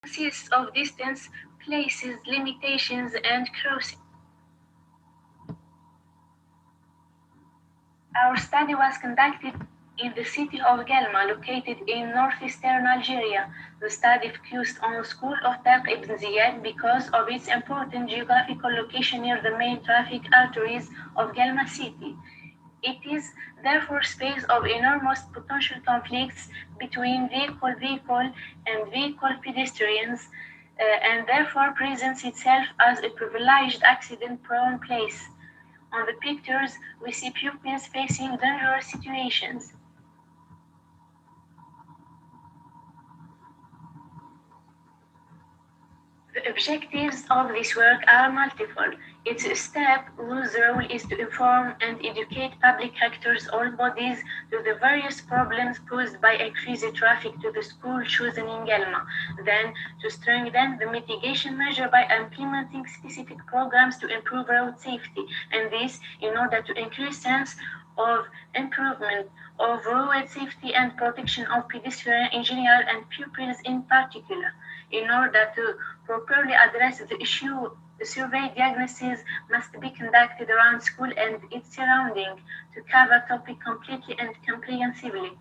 consists of distance, places, limitations, and crossing. Our study was conducted in the city of Gelma, located in northeastern Algeria. The study focused on the school of Taq ibn Ziyad because of its important geographical location near the main traffic arteries of Gelma city. It is therefore space of enormous potential conflicts between vehicle and vehicle pedestrians, and therefore presents itself as a privileged accident-prone place. On the pictures, we see pupils facing dangerous situations. The objectives of this work are multiple. Its step whose role is to inform and educate public actors, all bodies, to the various problems posed by increased traffic to the school chosen in Gelma. Then, to strengthen the mitigation measure by implementing specific programs to improve road safety, and this in order to increase sense of improvement of road safety and protection of pedestrians in general and pupils in particular. In order to properly address the issue, the survey diagnosis must be conducted around school and its surrounding to cover topic completely and comprehensively.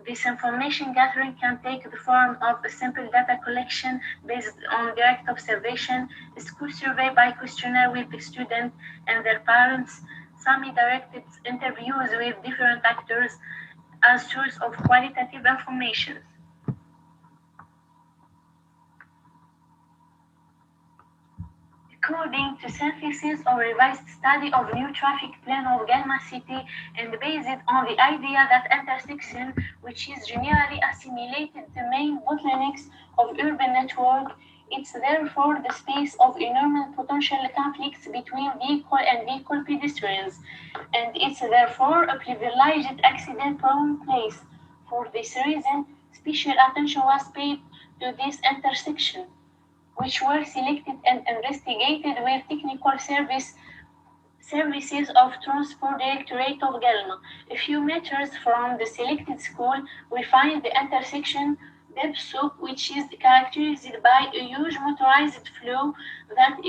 This information gathering can take the form of a simple data collection based on direct observation, a school survey by questionnaire with the student and their parents, semi-directed interviews with different actors as source of qualitative information. According to synthesis or revised study of new traffic plan of Galma City and based on the idea that intersection, which is generally assimilated to main bottlenecks of urban network, it's therefore the space of enormous potential conflicts between vehicle and vehicle pedestrians, and it's therefore a privileged accident-prone place. For this reason, special attention was paid to this intersection, which were selected and investigated with technical services of Transport Directorate of Gelma. A few meters from the selected school, we find the intersection Debsuk, which is characterized by a huge motorized flow that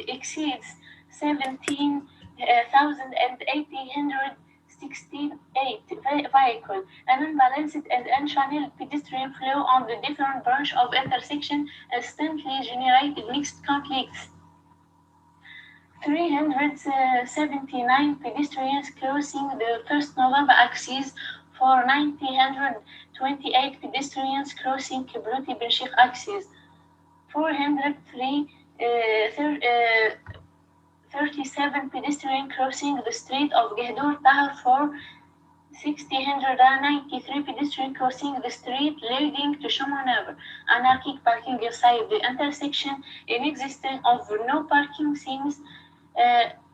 exceeds 17,868 vehicles, an unbalanced and unchanneled pedestrian flow on the different branch of intersection instantly generated mixed conflicts. 379 pedestrians crossing the 1st November axis for 928 pedestrians crossing Kibruti Ben Sheikh axis, 37 pedestrians crossing the street of Gehdur Tahar for 693 pedestrians crossing the street leading to Shumanever, anarchic parking inside the intersection, in existence of no parking seams,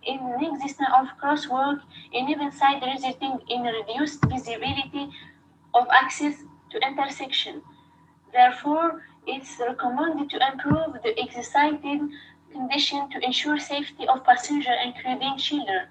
in existence of crosswalk, in even side resulting in reduced visibility of access to intersection. Therefore, it's recommended to improve the existing condition to ensure safety of passengers, including children.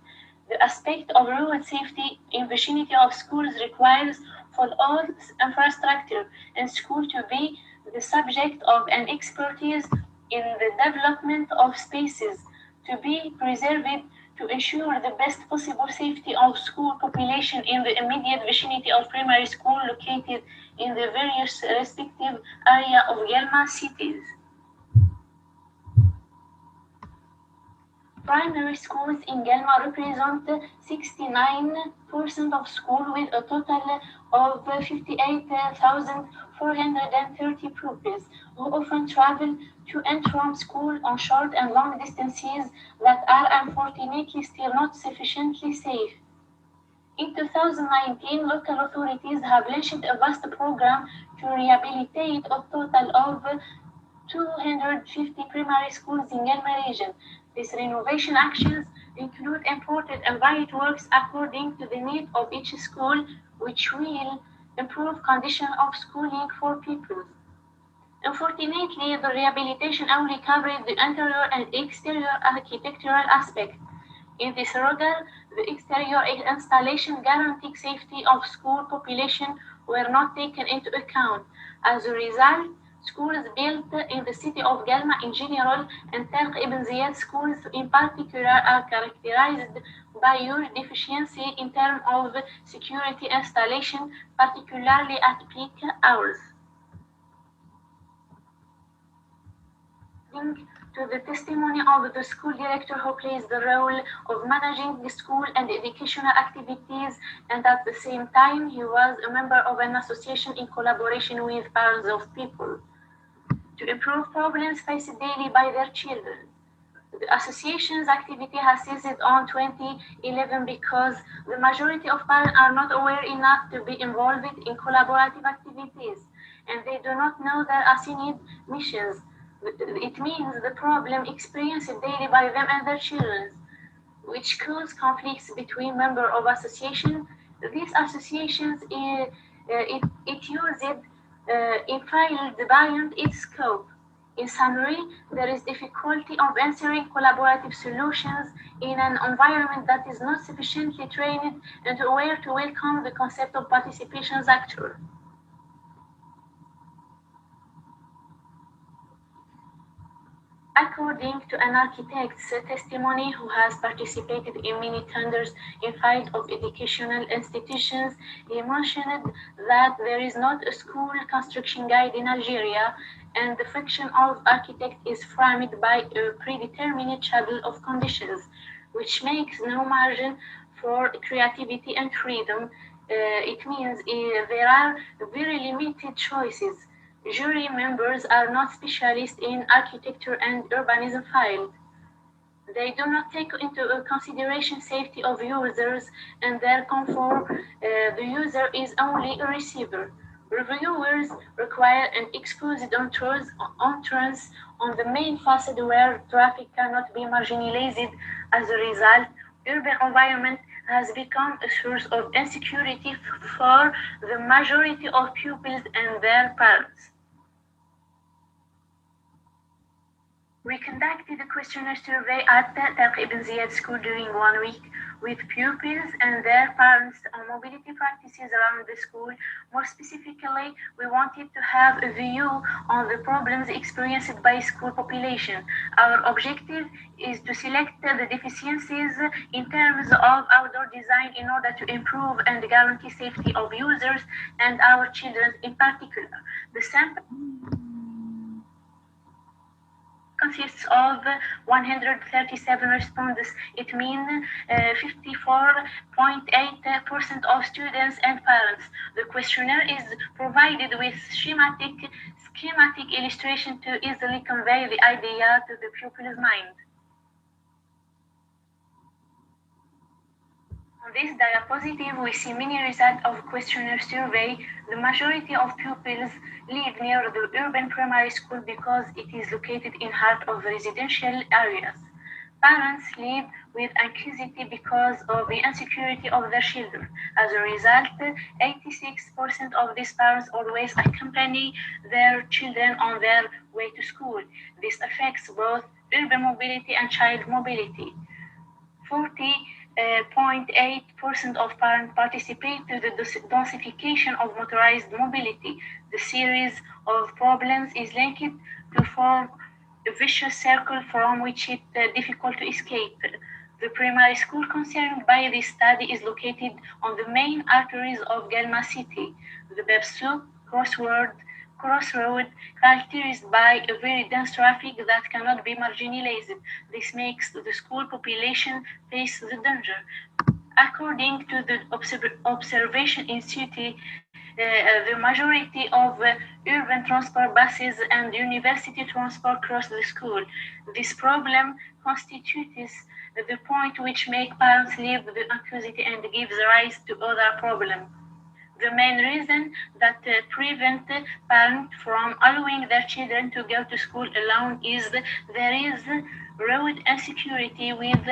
The aspect of road safety in vicinity of schools requires for all infrastructure in school to be the subject of an expertise in the development of spaces to be preserved to ensure the best possible safety of school population in the immediate vicinity of primary school located in the various respective area of Gelma cities. Primary schools in Gelma represent 69% of schools with a total of 58,430 pupils who often travel to and from school on short and long distances that are unfortunately still not sufficiently safe. In 2019, local authorities have launched a vast program to rehabilitate a total of 250 primary schools in Gelma region. These renovation actions include important and varied works according to the need of each school, which will improve condition of schooling for pupils. Unfortunately, the rehabilitation only covered the interior and exterior architectural aspect. In this regard, the exterior installation guaranteeing safety of school population were not taken into account. As a result, Schools built in the city of Galma in general and Tariq Ibn Ziyad schools in particular are characterized by huge deficiency in terms of security installation, particularly at peak hours. To the testimony of the school director who plays the role of managing the school and educational activities, and at the same time he was a member of an association in collaboration with parents of people to improve problems faced daily by their children. The association's activity has ceased on 2011 because the majority of parents are not aware enough to be involved in collaborative activities, and they do not know their assigned missions. It means the problem experienced daily by them and their children, which cause conflicts between members of association. These associations it used infiled beyond its scope. In summary, there is difficulty of answering collaborative solutions in an environment that is not sufficiently trained and aware to welcome the concept of participation as actor. According to an architect's testimony who has participated in many tenders in field of educational institutions, he mentioned that there is not a school construction guide in Algeria, and the function of architect is framed by a predetermined table of conditions, which makes no margin for creativity and freedom. It means there are very limited choices. Jury members are not specialists in architecture and urbanism field. They do not take into consideration safety of users and their comfort. The user is only a receiver. Reviewers require an exposed entrance on the main facade where traffic cannot be marginalized. As a result, urban environment has become a source of insecurity for the majority of pupils and their parents. We conducted a questionnaire survey at the Tariq Ibn Ziyad School during 1 week with pupils and their parents on mobility practices around the school. More specifically, we wanted to have a view on the problems experienced by school population. Our objective is to select the deficiencies in terms of outdoor design in order to improve and guarantee safety of users and our children in particular. The sample consists of 137 respondents. It means 54.8% of students and parents. The questionnaire is provided with schematic illustration to easily convey the idea to the pupil's mind. On this diapositive, we see many results of questionnaire survey. The majority of pupils live near the urban primary school because it is located in heart of residential areas. Parents live with anxiety because of the insecurity of their children. As a result, 86% of these parents always accompany their children on their way to school. This affects both urban mobility and child mobility. 40.8% of parents participate to the densification of motorized mobility. The series of problems is linked to form a vicious circle from which it is difficult to escape. The primary school concerned by this study is located on the main arteries of Galma city. The Bebsouk crossroad characterized by a very dense traffic that cannot be marginalized. This makes the school population face the danger. According to the observation in city, the majority of urban transport buses and university transport cross the school. This problem constitutes the point which makes parents leave the anxiety and gives rise to other problems. The main reason that prevent parents from allowing their children to go to school alone is there is road insecurity, with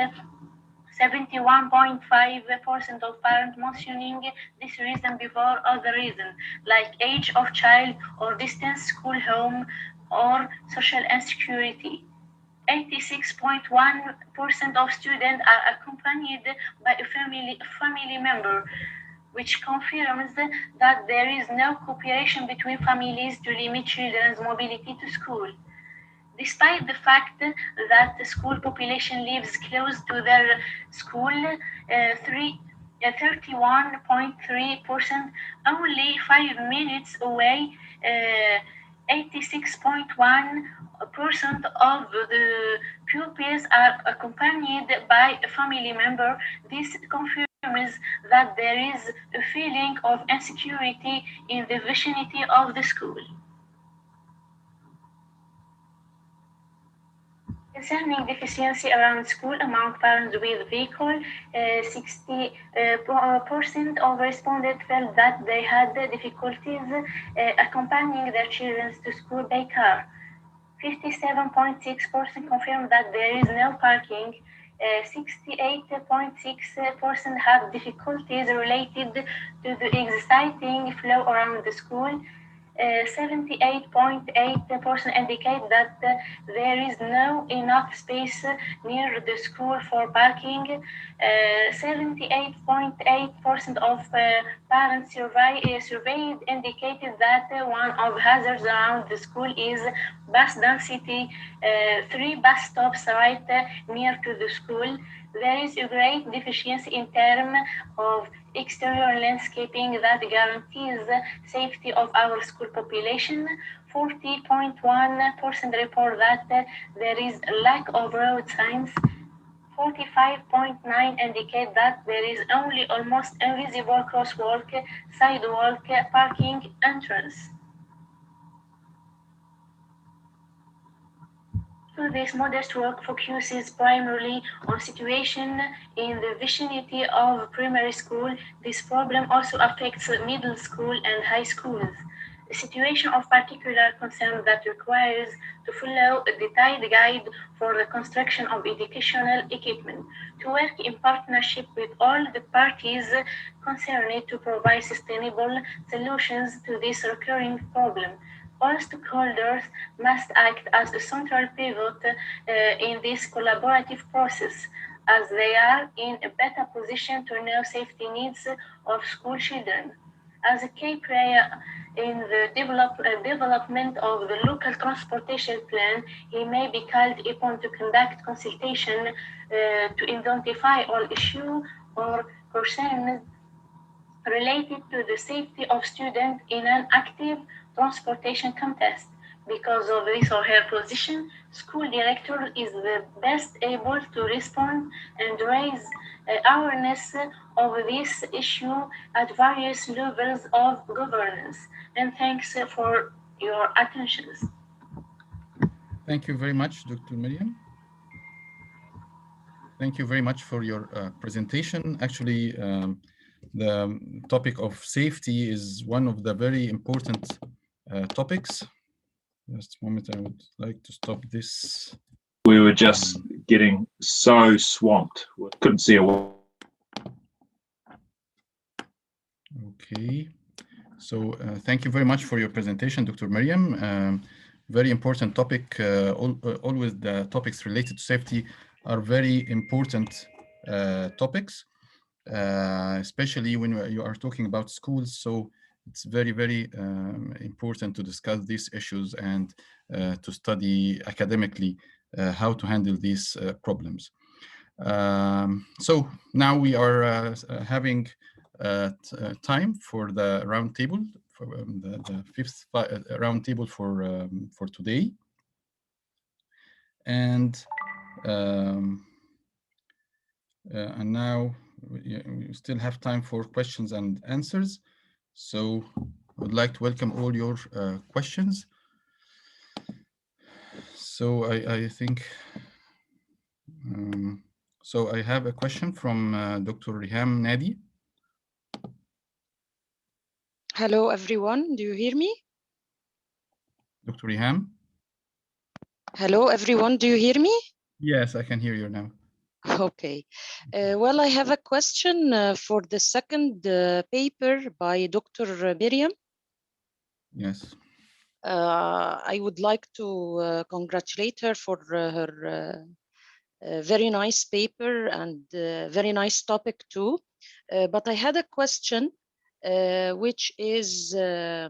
71.5% of parents mentioning this reason before other reasons like age of child or distance school home or social insecurity. 86.1% of students are accompanied by a family member. which confirms that there is no cooperation between families to limit children's mobility to school. Despite the fact that the school population lives close to their school, 31.3%, only 5 minutes away, 86.1% of the pupils are accompanied by a family member. This confirms that there is a feeling of insecurity in the vicinity of the school. Concerning deficiency around school among parents with vehicle, 60% of respondents felt that they had difficulties accompanying their children to school by car. 57.6% confirmed that there is no parking. 68.6% have difficulties related to the exciting flow around the school. 78.8% indicate that there is no enough space near the school for parking. 78.8% of parents surveyed indicated that one of hazards around the school is bus density. 3 bus stops right near to the school. There is a great deficiency in terms of exterior landscaping that guarantees safety of our school population. 40.1% report that there is a lack of road signs. 45.9 indicate that there is only almost invisible crosswalk, sidewalk, parking entrance. So this modest work focuses primarily on situation in the vicinity of primary school. This problem also affects middle school and high schools. A situation of particular concern that requires to follow a detailed guide for the construction of educational equipment, to work in partnership with all the parties concerned to provide sustainable solutions to this recurring problem. All stakeholders must act as a central pivot in this collaborative process, as they are in a better position to know safety needs of school children. As a key player in the development of the local transportation plan, he may be called upon to conduct consultation to identify all issues or concerns related to the safety of students in an active transportation context. Because of his or her position, school director is the best able to respond and raise awareness of this issue at various levels of governance. And thanks for your attention. Thank you very much, Dr. Miriam. Thank you very much for your presentation. Actually, the topic of safety is one of the very important topics. Just a moment, I would like to stop this. We were just getting so swamped. We couldn't see a word. Okay. So thank you very much for your presentation, Dr. Miriam. Very important topic. Always the topics related to safety are very important topics, especially when you are talking about schools. So it's very, very important to discuss these issues and to study academically how to handle these problems. So now we are having time for the roundtable, for the fifth roundtable for today, and now we still have time for questions and answers. So I would like to welcome all your questions. So I think. So I have a question from Dr. Riham Nadi. Hello, everyone. Do you hear me? Dr. Riham? Hello, everyone. Do you hear me? Yes, I can hear you now. Okay. Well, I have a question for the second paper by Dr. Miriam. Yes. I would like to congratulate her for her very nice paper and very nice topic too. But I had a question. which is there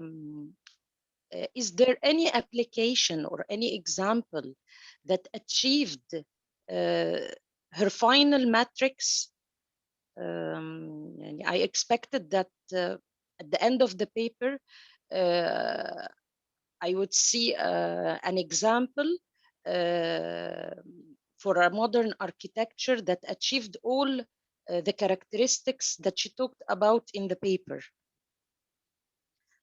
any application or any example that achieved her final matrix? I expected that at the end of the paper, I would see an example for a modern architecture that achieved all the characteristics that she talked about in the paper.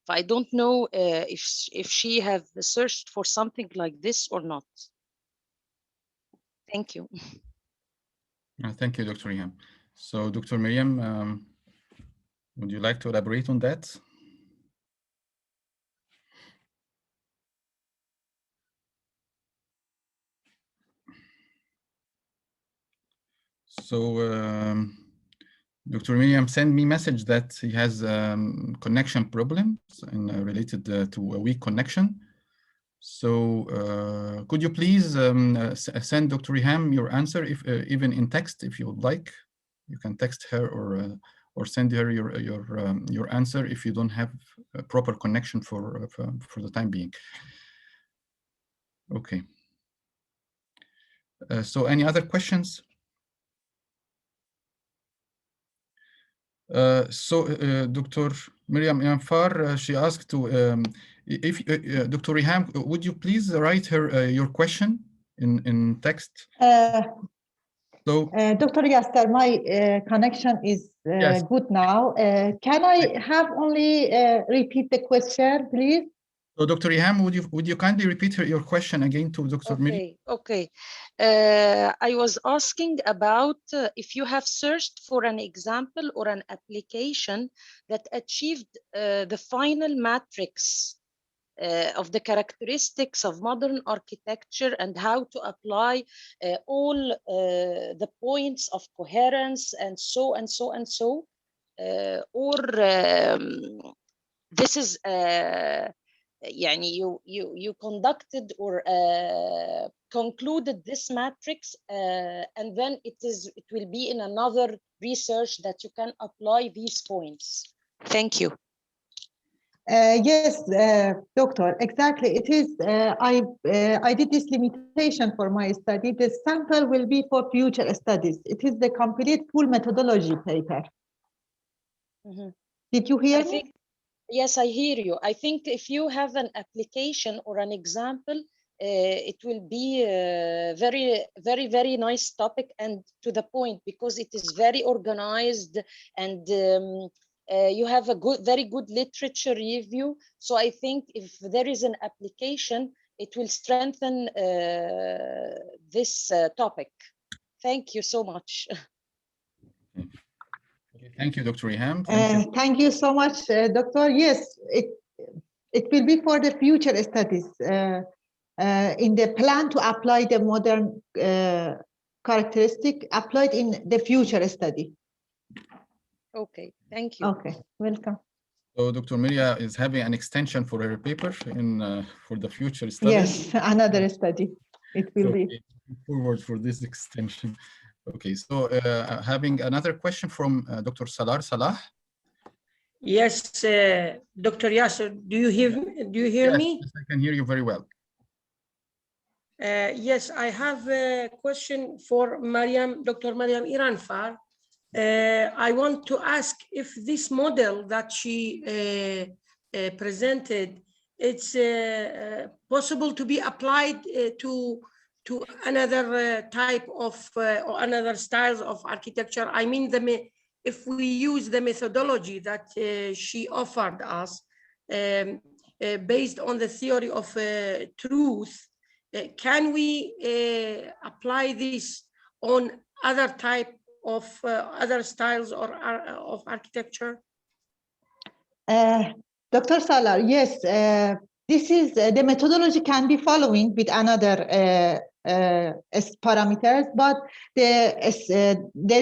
I don't know if she have searched for something like this or not. Thank you. Thank you, Dr. Riham. So, Dr. Miriam, would you like to elaborate on that? So, Dr. Miriam sent me message that he has connection problems and related to a weak connection. So, could you please send Dr. Riham your answer, if even in text, if you would like. You can text her or send her your answer if you don't have a proper connection for the time being. Okay. So, any other questions? Dr. Miriam Yanfar, she asked to, if Dr. Riham, would you please write her your question in text? Dr. Yasser, my connection is yes. good now. Can I have only repeat the question, please? So, Dr. Riham, would you kindly repeat your question again to Dr. Miriam? Okay. I was asking about if you have searched for an example or an application that achieved the final matrix of the characteristics of modern architecture and how to apply all the points of coherence and so and so and so, or this is you conducted or concluded this matrix and then it will be in another research that you can apply these points. Thank you. Yes, doctor, exactly. It is, I did this limitation for my study. The sample will be for future studies. It is the complete full methodology paper. Mm-hmm. Did you hear me? Yes, I hear you. I think if you have an application or an example, it will be a very nice topic and to the point, because it is very organized and you have a very good literature review. So I think if there is an application, it will strengthen this topic. Thank you so much. Thank you, Dr. Riham. Thank you so much, Doctor. Yes, it will be for the future studies in the plan to apply the modern characteristic applied in the future study. Okay, thank you. Okay, welcome. So Dr. Miria is having an extension for her paper for the future studies. Yes, another study. It will be. Looking forward for this extension. Okay, so having another question from Dr. Salah. Yes, Dr. Yasser, do you hear me? Yes, I can hear you very well. Yes, I have a question for Dr. Mariam Iranfar. I want to ask if this model that she presented, it's possible to be applied to another type of or another styles of architecture. I mean, if we use the methodology that she offered us based on the theory of truth, can we apply this on other type of other styles or of architecture? Dr. Salar, yes, this is the methodology can be following with another parameters, but there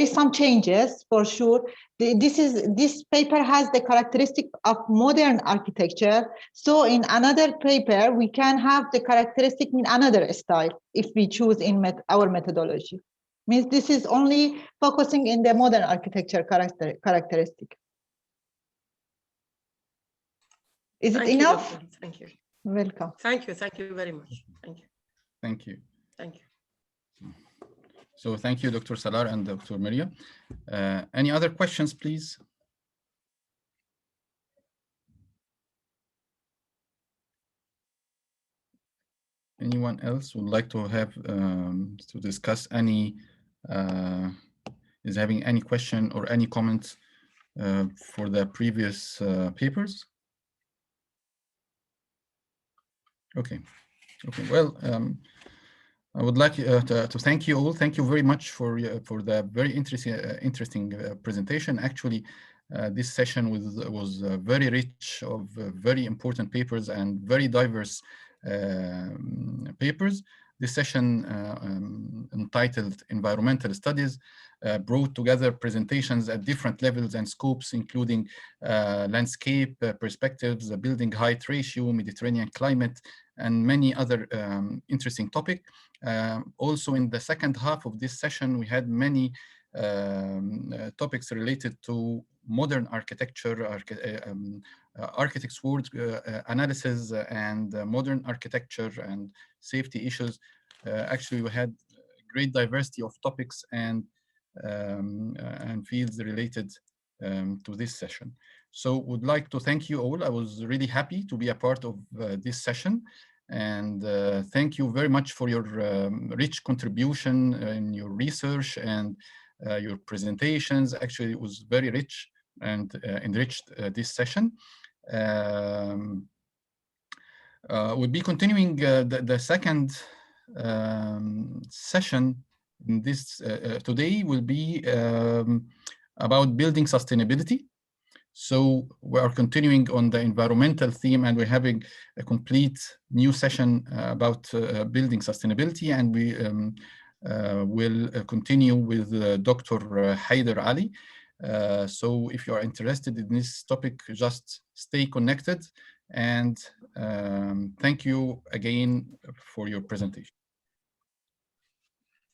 is some changes for sure. This paper has the characteristic of modern architecture. So in another paper, we can have the characteristic in another style if we choose in our methodology. Means this is only focusing in the modern architecture characteristic. Is it Thank you, enough? Doctor. Thank you. Welcome. Thank you. Thank you very much. Thank you. Thank you. Thank you. So thank you, Dr. Salar and Dr. Maria. Any other questions, please? Anyone else would like to have to discuss any, is having any question or any comments for the previous papers? Okay. Okay. Well, I would like to thank you all. Thank you very much for the very interesting presentation. Actually, this session was very rich of very important papers and very diverse papers. This session entitled Environmental Studies brought together presentations at different levels and scopes, including landscape perspectives, building height ratio, Mediterranean climate, and many other interesting topics. Also, in the second half of this session, we had many topics related to modern architecture, architects' work analysis, and modern architecture and safety issues. Actually, we had great diversity of topics and fields related to this session. So would like to thank you all. I was really happy to be a part of this session. And thank you very much for your rich contribution in your research and your presentations. Actually, it was very rich and enriched this session. We'll be continuing the second session in this today will be about building sustainability. So we are continuing on the environmental theme, and we're having a complete new session about building sustainability, and we will continue with Dr. Haider Ali. So if you are interested in this topic, just stay connected, and thank you again for your presentation.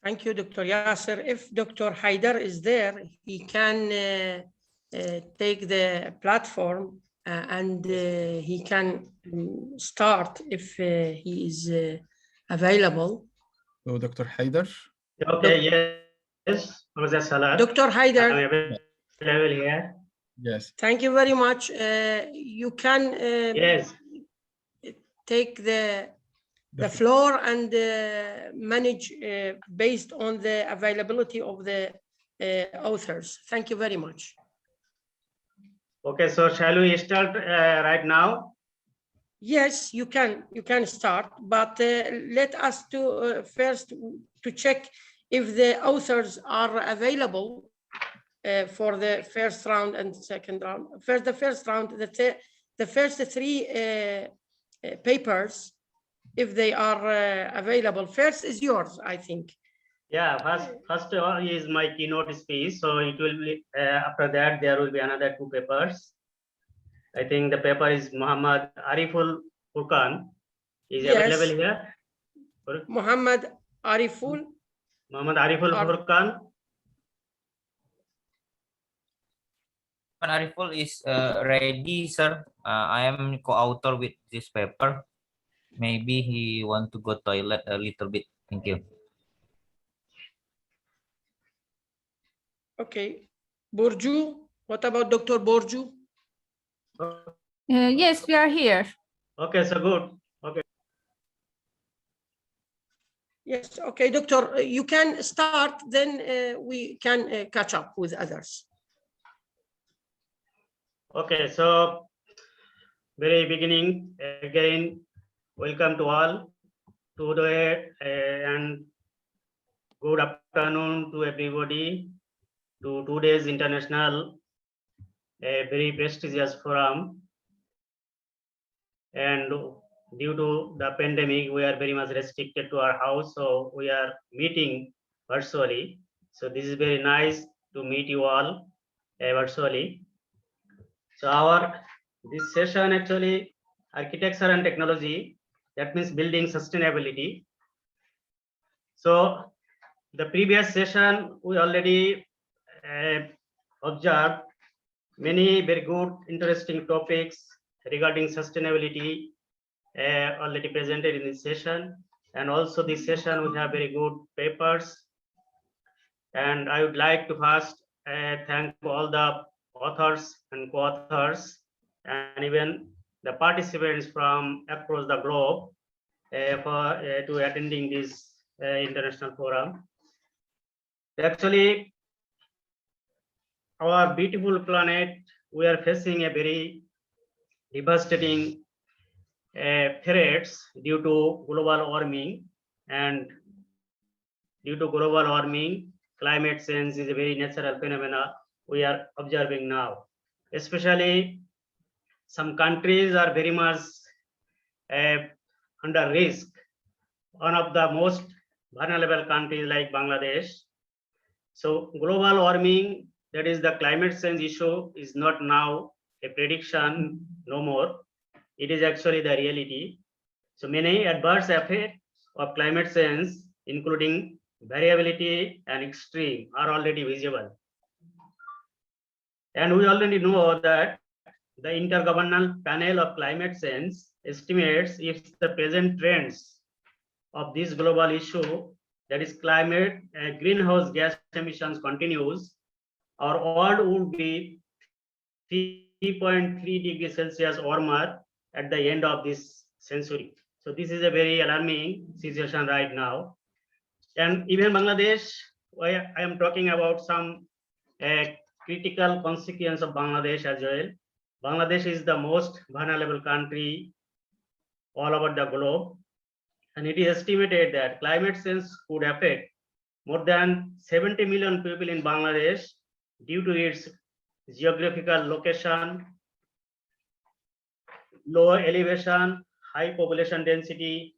Thank you, Dr. Yasser. If Dr. Haider is there, he can take the platform and he can start if he is available. So Dr. Haider. Okay, yes. Dr. Haider. I'm available here. Yes. Thank you very much. You can Yes. take the floor and manage based on the availability of the authors. Thank you very much. Okay, so shall we start right now? Yes, you can start, but let us first to check if the authors are available for the first round and second round. The first round, the first three papers, if they are available. First is yours, I think. Yeah, first is my keynote speech. So it will be after that there will be another two papers. I think the paper is Muhammad Ariful Furqan. Is available here. Muhammad Ariful Furqan. Ariful is ready, sir. I am co-author with this paper. Maybe he want to go toilet a little bit. Thank you. Okay. Borju, what about Dr. Borju? Yes, we are here. Okay, so good. Okay. Yes, okay, Doctor, you can start, then we can catch up with others. Okay, so very beginning, again, welcome to all today and good afternoon to everybody to today's international very prestigious forum. And due to the pandemic, we are very much restricted to our house, so we are meeting virtually. So this is very nice to meet you all virtually. So this session actually architecture and technology, that means building sustainability. So the previous session we already observed many very good interesting topics regarding sustainability already presented in this session. And also this session we have very good papers. And I would like to first thank all the authors and co-authors and even the participants from across the globe to attending this international forum. Actually, our beautiful planet, we are facing a very devastating threats due to global warming, and due to global warming, climate change is a very natural phenomena we are observing now. Especially some countries are very much under risk. One of the most vulnerable countries like Bangladesh. So global warming, that is the climate change issue, is not now a prediction no more. It is actually the reality. So many adverse effects of climate change, including variability and extreme, are already visible. And we already know that the Intergovernmental Panel of Climate Change estimates if the present trends of this global issue, that is climate greenhouse gas emissions, continues, our world would be 3.3 degrees Celsius warmer at the end of this century. So this is a very alarming situation right now. And even Bangladesh, I am talking about some critical consequence of Bangladesh as well. Bangladesh is the most vulnerable country all over the globe. And it is estimated that climate change could affect more than 70 million people in Bangladesh due to its geographical location, low elevation, high population density,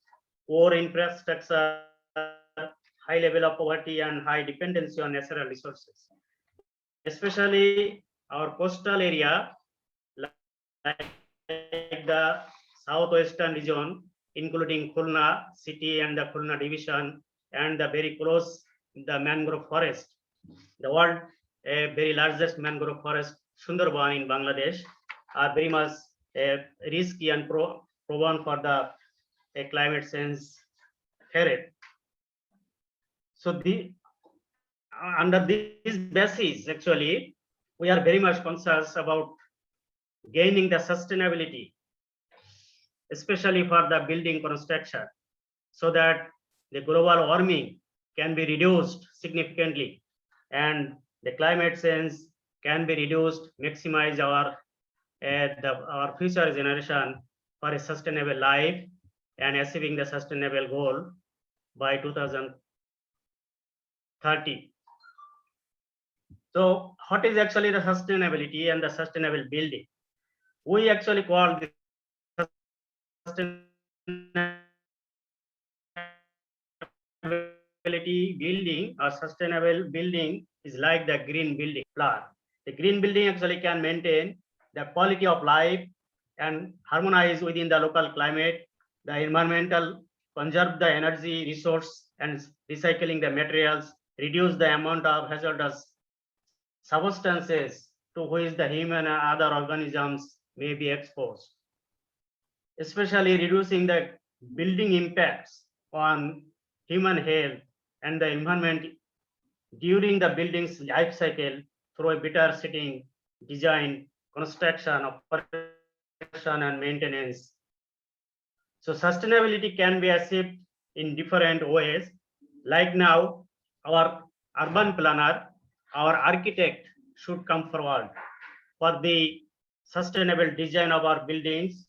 poor infrastructure, high level of poverty, and high dependency on natural resources. Especially our coastal area, like the southwestern region, including Khulna city and the Khulna division, and the very close the mangrove forest, the world very largest mangrove forest, Sundarban in Bangladesh, are very much risky and prone for the climate change threat. So under this basis, actually, we are very much conscious about gaining the sustainability, especially for the building construction, so that the global warming can be reduced significantly and the climate change can be reduced, maximize our future generation for a sustainable life and achieving the sustainable goal by 2030. So what is actually the sustainability and the sustainable building? We actually call this sustainability building or sustainable building is like the green building plan. The green building actually can maintain the quality of life and harmonize within the local climate, the environmental, conserve the energy resource and recycling the materials, reduce the amount of hazardous substances to which the human and other organisms may be exposed, especially reducing the building impacts on human health and the environment during the building's life cycle through a better setting, design, construction, operation, and maintenance. So sustainability can be achieved in different ways. Like now, our urban planner, our architect should come forward for the sustainable design of our buildings,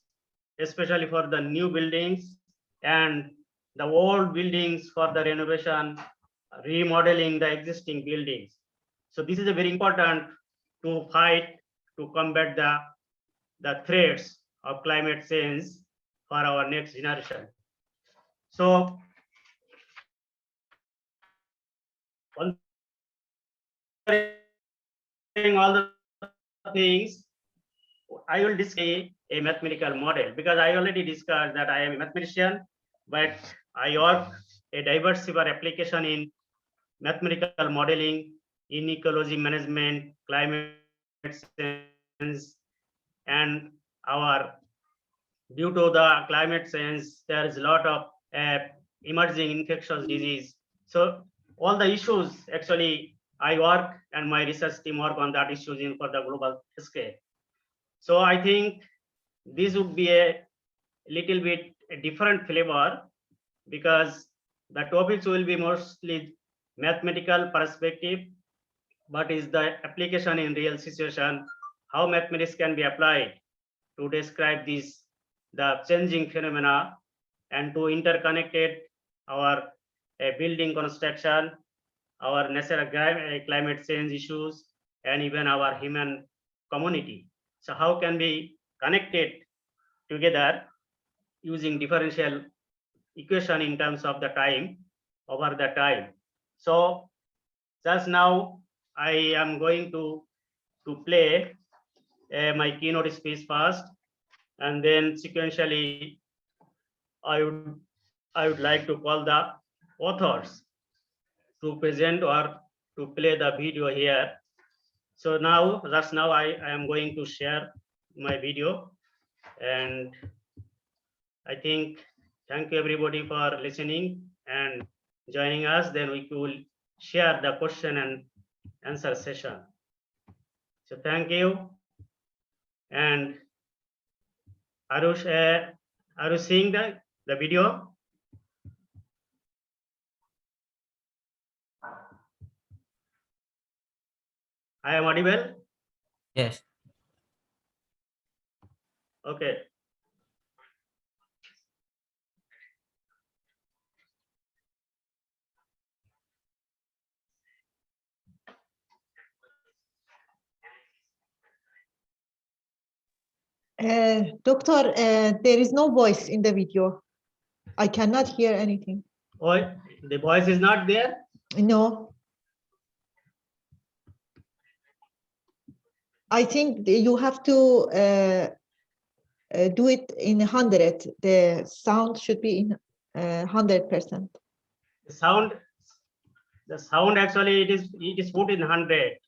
especially for the new buildings and the old buildings for the renovation, remodeling the existing buildings. So this is a very important to fight, to combat the threats of climate change for our next generation. So all the things, I will discuss a mathematical model because I already discussed that I am a mathematician, but I work a diversity application in mathematical modeling, in ecology management, climate change, and our due to the climate change, there is a lot of emerging infectious disease. So all the issues, actually, I work and my research team work on that issues for the global scale. So I think this would be a little bit a different flavor, because the topics will be mostly mathematical perspective, but is the application in real situation, how mathematics can be applied to describe the changing phenomena and to interconnected our building construction, our natural climate change issues, and even our human community. So how can we connect it together using differential equation in terms of the time over the time. So just now I am going to play my keynote speech first, and then sequentially I would like to call the authors to present or to play the video here. So now, just now I am going to share my video, and I think thank you everybody for listening and joining us. Then we will share the question and answer session. So thank you. And Arush, are you seeing the video? I am audible? Yes. Okay. Doctor, there is no voice in the video. I cannot hear anything. Oh, the voice is not there? No. I think you have to do it in 100. The sound should be in 100%. The sound actually it is put in 100.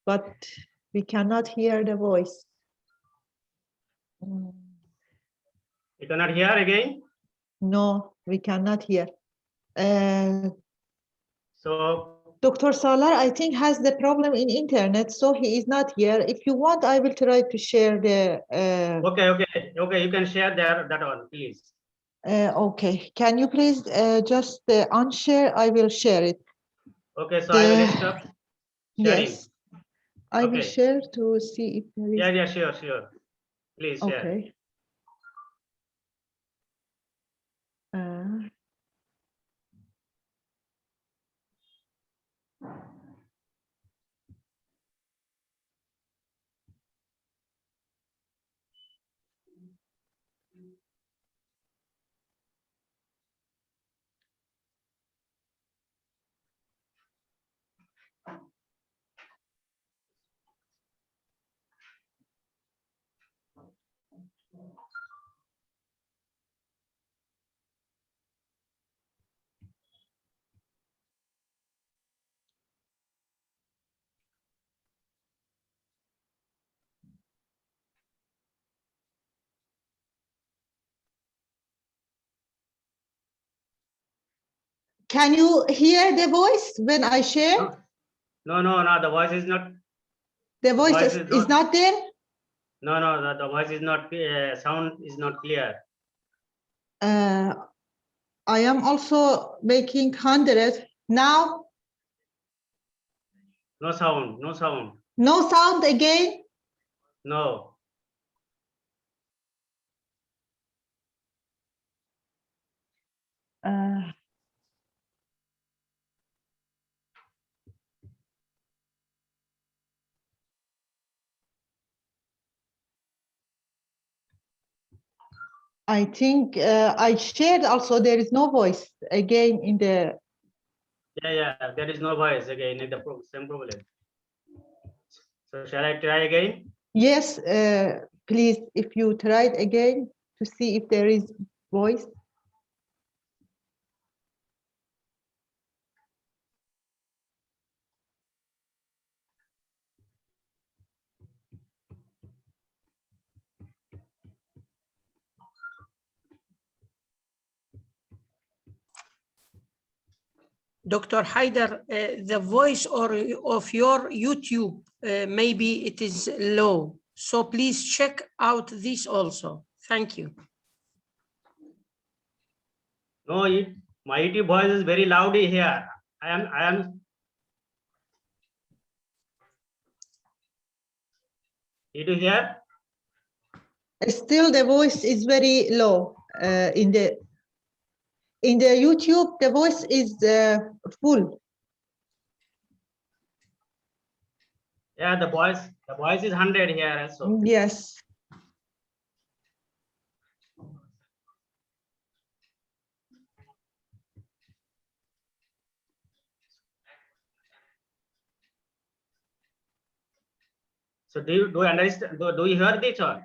But we cannot hear the voice. You cannot hear again? No, we cannot hear. So Dr. Salar, I think, has the problem in internet, so he is not here. If you want, I will try to share the. Okay. You can share that one, please. Okay. Can you please just unshare? I will share it. Okay, so I will stop sharing. Yes. I will share to see if there is. Yeah, sure. Please share. Okay. Can you hear the voice when I share? No, the voice is not. The voice is not there? No, the voice is not, sound is not clear. I am also making 100 now. No sound. No sound again? No. I think I shared also, there is no voice again in the. Yeah, there is no voice again in the same problem. So shall I try again? Yes, please, if you try it again to see if there is voice. Dr. Haider, the voice of your YouTube, maybe it is low. So please check out this also. Thank you. No, my YouTube voice is very loud here. I am. Did you hear? Still, the voice is very low. In the YouTube, the voice is full. Yeah, the voice is 100 here also. Yes. So do you understand? Do you hear this one?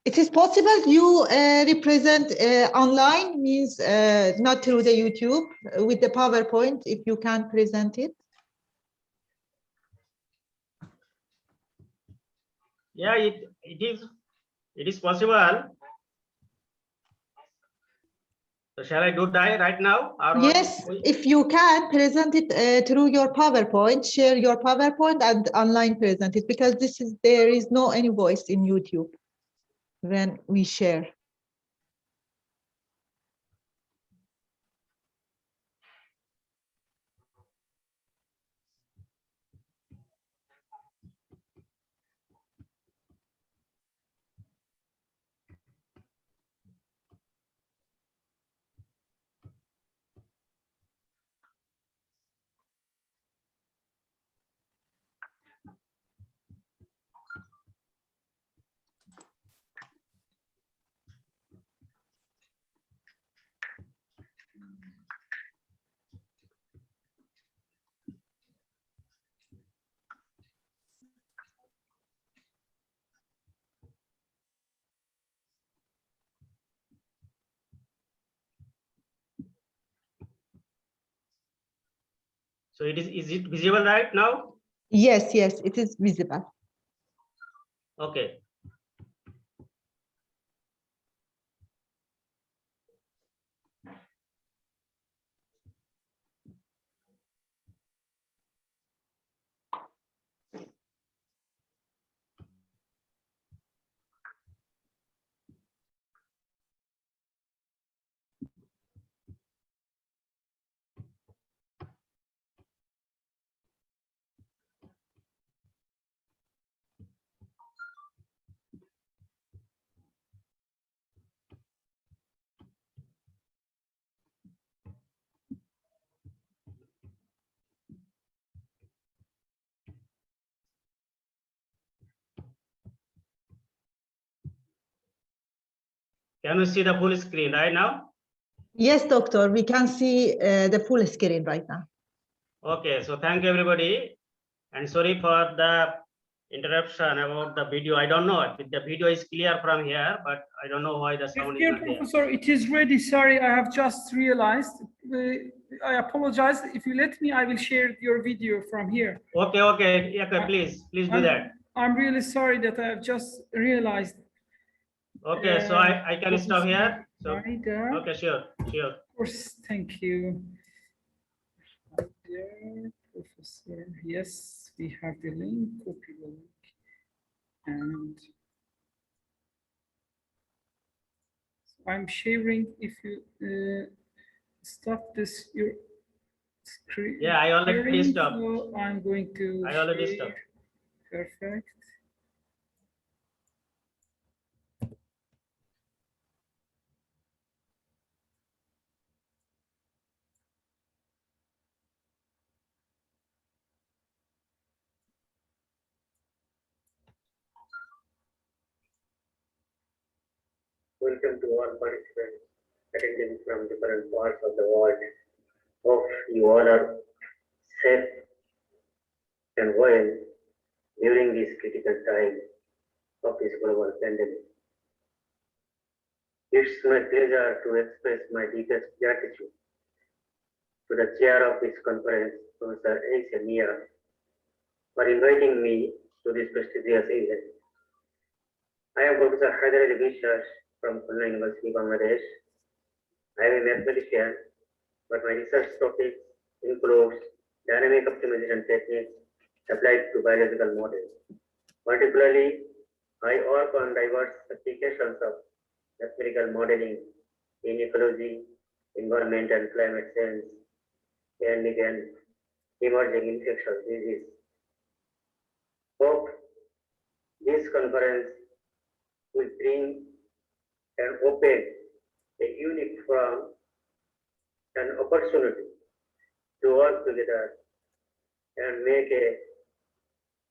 It is possible you represent online, means not through the YouTube, with the PowerPoint, if you can present it. Yeah, it is possible. So shall I do that right now? Or Yes, if you can present it through your PowerPoint, share your PowerPoint and online present it, because there is no any voice in YouTube when we share. so is it visible right now? Yes, yes, it is visible. Okay. Can you see the full screen right now? Yes, doctor, we can see the full screen right now. Okay, so thank you everybody, and sorry for the interruption about the video. I don't know if the video is clear from here, but I don't know why the sound is not there. Professor, it is ready. Sorry, I have just realized. I apologize. If you let me, I will share your video from here. Okay, okay, yeah, please do that. I'm really sorry that I have just realized. Okay, so I can stop here. So, okay, sure. Of course, thank you. Professor, yes, we have the link. Copy the link, and so I'm sharing. If you stop this, your screen. Yeah, I already stopped. So I'm going to. I already stopped. Perfect. Welcome to all participants attending from different parts of the world. Hope you all are safe and well during this critical time of this global pandemic. It's my pleasure to express my deepest gratitude to the chair of this conference, Professor Mia, for inviting me to this prestigious event. I am Professor Haider from Khulna University, Bangladesh, I am a mathematician, but my research topics includes dynamic optimization techniques applied to biological models. Particularly, I work on diverse applications of mathematical modeling in ecology, environment and climate change, and again, emerging infectious disease. Hope this conference will bring and open a unique forum and opportunity to work together and make a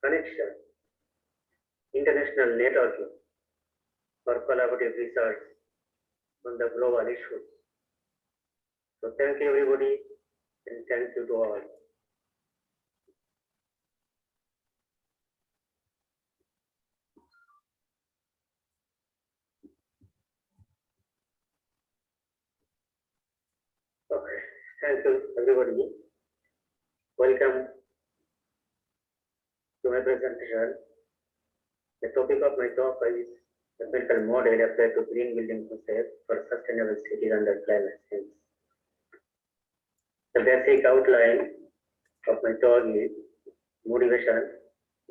connection, international networking for collaborative research on the global issues. So thank you everybody and thank you to all. Okay, thank you everybody. Welcome to my presentation. The topic of my talk is the Methodical Model applied to green building concept for sustainable cities under climate change. The basic outline of my talk is motivation,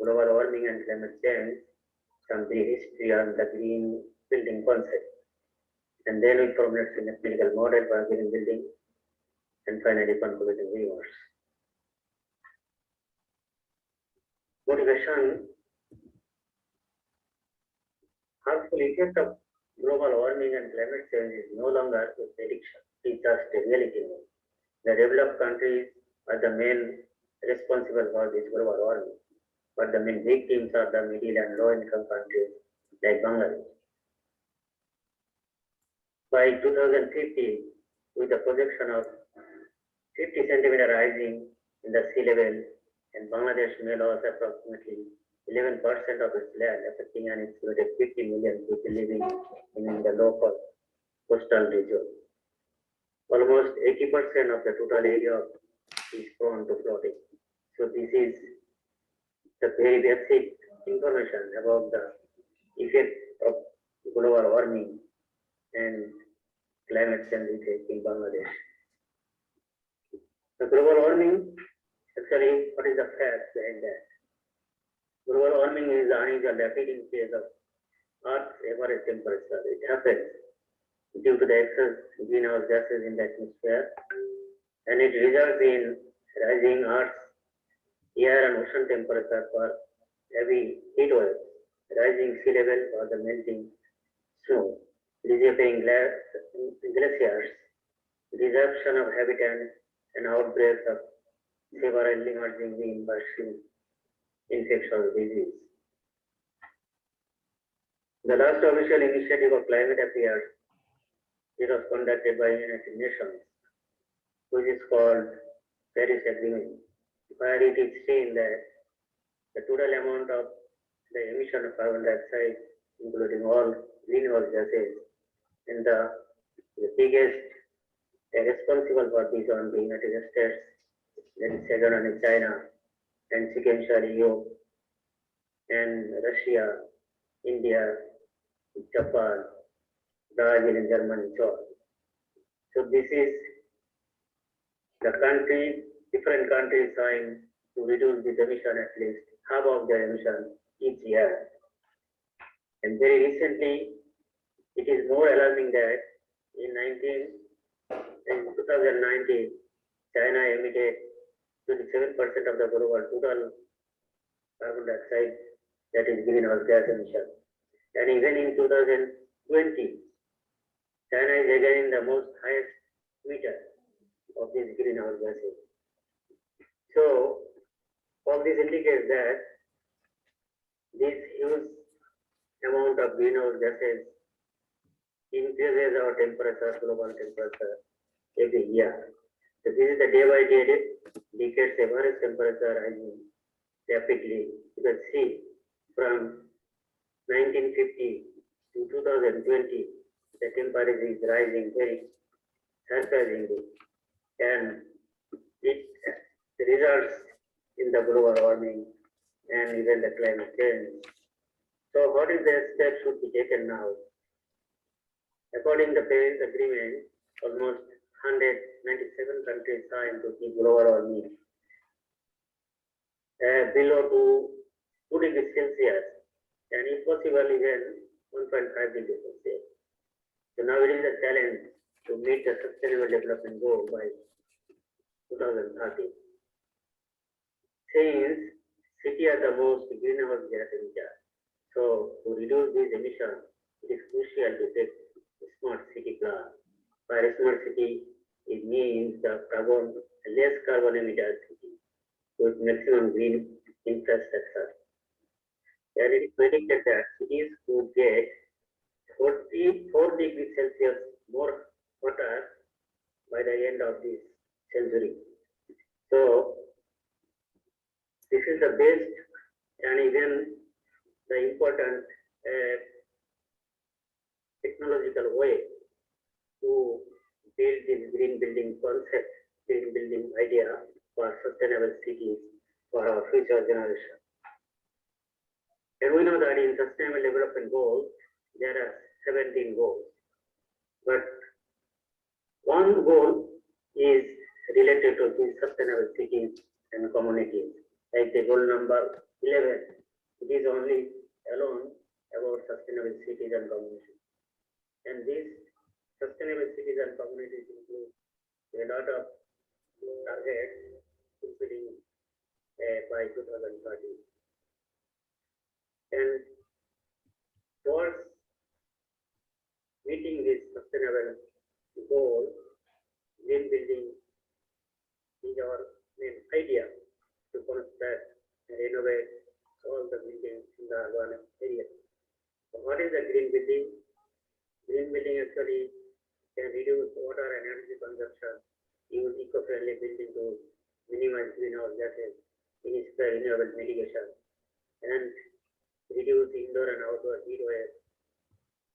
global warming and climate change, some brief history on the green building concept, and then we formulate a methodical model for green building, and finally concluding remarks. Motivation. Harmful effect of global warming and climate change is no longer a prediction, it's just a reality now. The developed countries are the main responsible for this global warming, but the main victims are the middle and low income countries like Bangladesh. By 2050, with a projection of 50 centimeter rising in the sea level, and Bangladesh may lose approximately 11% of its land, affecting an estimated 50 million people living in the local coastal region. Almost 80% of the total area is prone to flooding. So this is the very basic information about the effect of global warming and climate change effect in Bangladesh. The global warming, actually, what is the fact behind that? Global warming is the unusual rapid increase of Earth's average temperature. It happens due to the excess greenhouse gases in the atmosphere, and it results in rising Earth's air and ocean temperature for heavy heat waves, rising sea level or the melting snow, disappearing glaciers, disruption of habitats, and outbreaks of several emerging invasive infectious disease. The last official initiative of climate affairs, it was conducted by United Nations, which is called Paris Agreement, where it is seen that the total amount of the emission of carbon dioxide, including all greenhouse gases, and the biggest responsible for this on the United States, then second on China, and sequentially EU, and Russia, India, Japan, Brazil, and Germany. So this is the country, different countries trying to reduce the emission at least half of their emission each year. And very recently, it is more alarming that in 2019, China emitted 27% of the global total carbon dioxide, that is greenhouse gas emission. And even in 2020, China is again the most highest emitter of these greenhouse gases. So all this indicates that this huge amount of greenhouse gases increases our temperature, global temperature, every year. So this is the day by day decades average temperature rising rapidly. You can see from 1950 to 2020, the temperature is rising very surprisingly, and it results in the global warming and even the climate change. So what is the steps should be taken now? According to the Paris Agreement, almost 197 countries signed to keep global warming below 2 degrees Celsius, and if possible even 1.5 degrees Celsius. So now it is a challenge to meet the sustainable development goal by 2030. Since cities are the most greenhouse gas emitter, so to reduce these emissions, it is crucial to take a smart city plan. By a smart city, it means the less carbon emitter city with maximum green infrastructure. And it is predicted that cities would get 44 degrees Celsius more hotter by the end of this century. So this is the best and even the important technological way to build this green building concept, green building idea for sustainable cities for our future generation. And we know that in sustainable development goals, there are 17 goals. But one goal is related to these sustainable cities and communities, like the goal number 11. It is only alone about sustainable cities and communities. And these sustainable cities and communities include a lot of targets fulfilling by 2030. And towards meeting this sustainable goal, green building is our main idea to construct and renovate all the buildings in the urban area. So what is the green building? Green building actually can reduce water and energy consumption, use eco-friendly building to minimize greenhouse gases, inspire renewable mitigation, and reduce indoor and outdoor heat waves,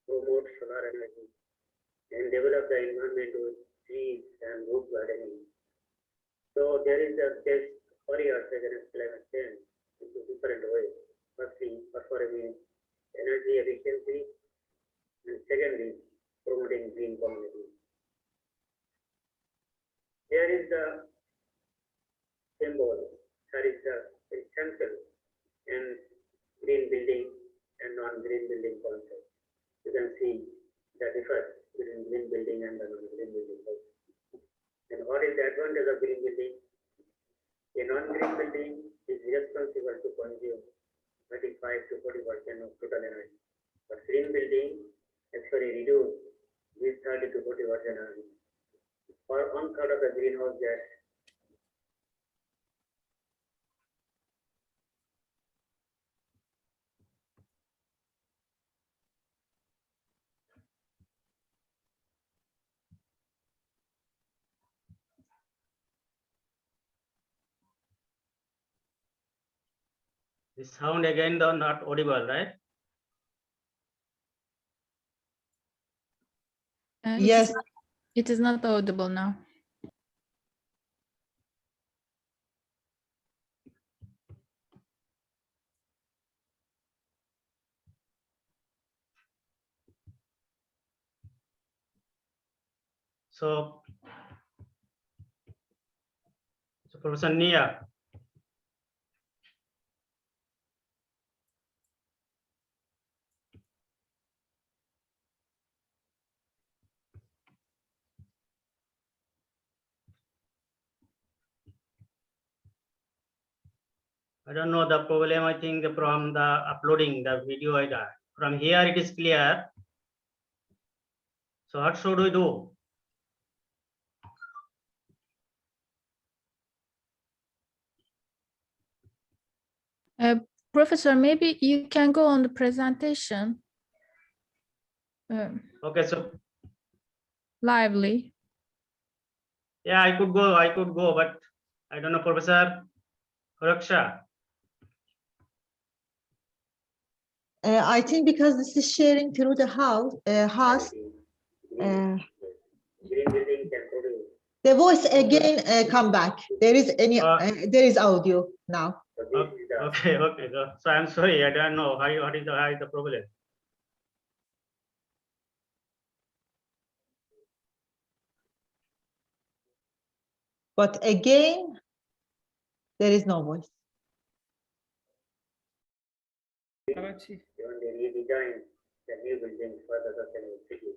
promote solar energy, and develop the environment with trees and roof gardening. So there is a best warriors against climate change in different ways. Firstly, performing energy efficiency, and secondly, promoting green communities. Here is the symbol, here is the example in green building and non-green building concept. You can see the difference between green building and the non-green building concept. And what is the advantage of green building? A non-green building is responsible to consume 35 to 40% of total energy. But green building actually reduce this 30 to 40% energy. For 1/3 of the greenhouse gas. The sound again though not audible, right? Yes. It is not audible now. So Professor Nia. I don't know the problem. I think from the uploading the video I got. From here it is clear. So what should we do? Professor, maybe you can go on the presentation. Okay, so lively. Yeah, I could go, but I don't know, Professor Raksha. I think because this is sharing through the house, the voice again come back. There is there is audio now. Okay. So I'm sorry, I don't know what is the problem. But again, there is no voice. When they redesign the new buildings for the sustainable city.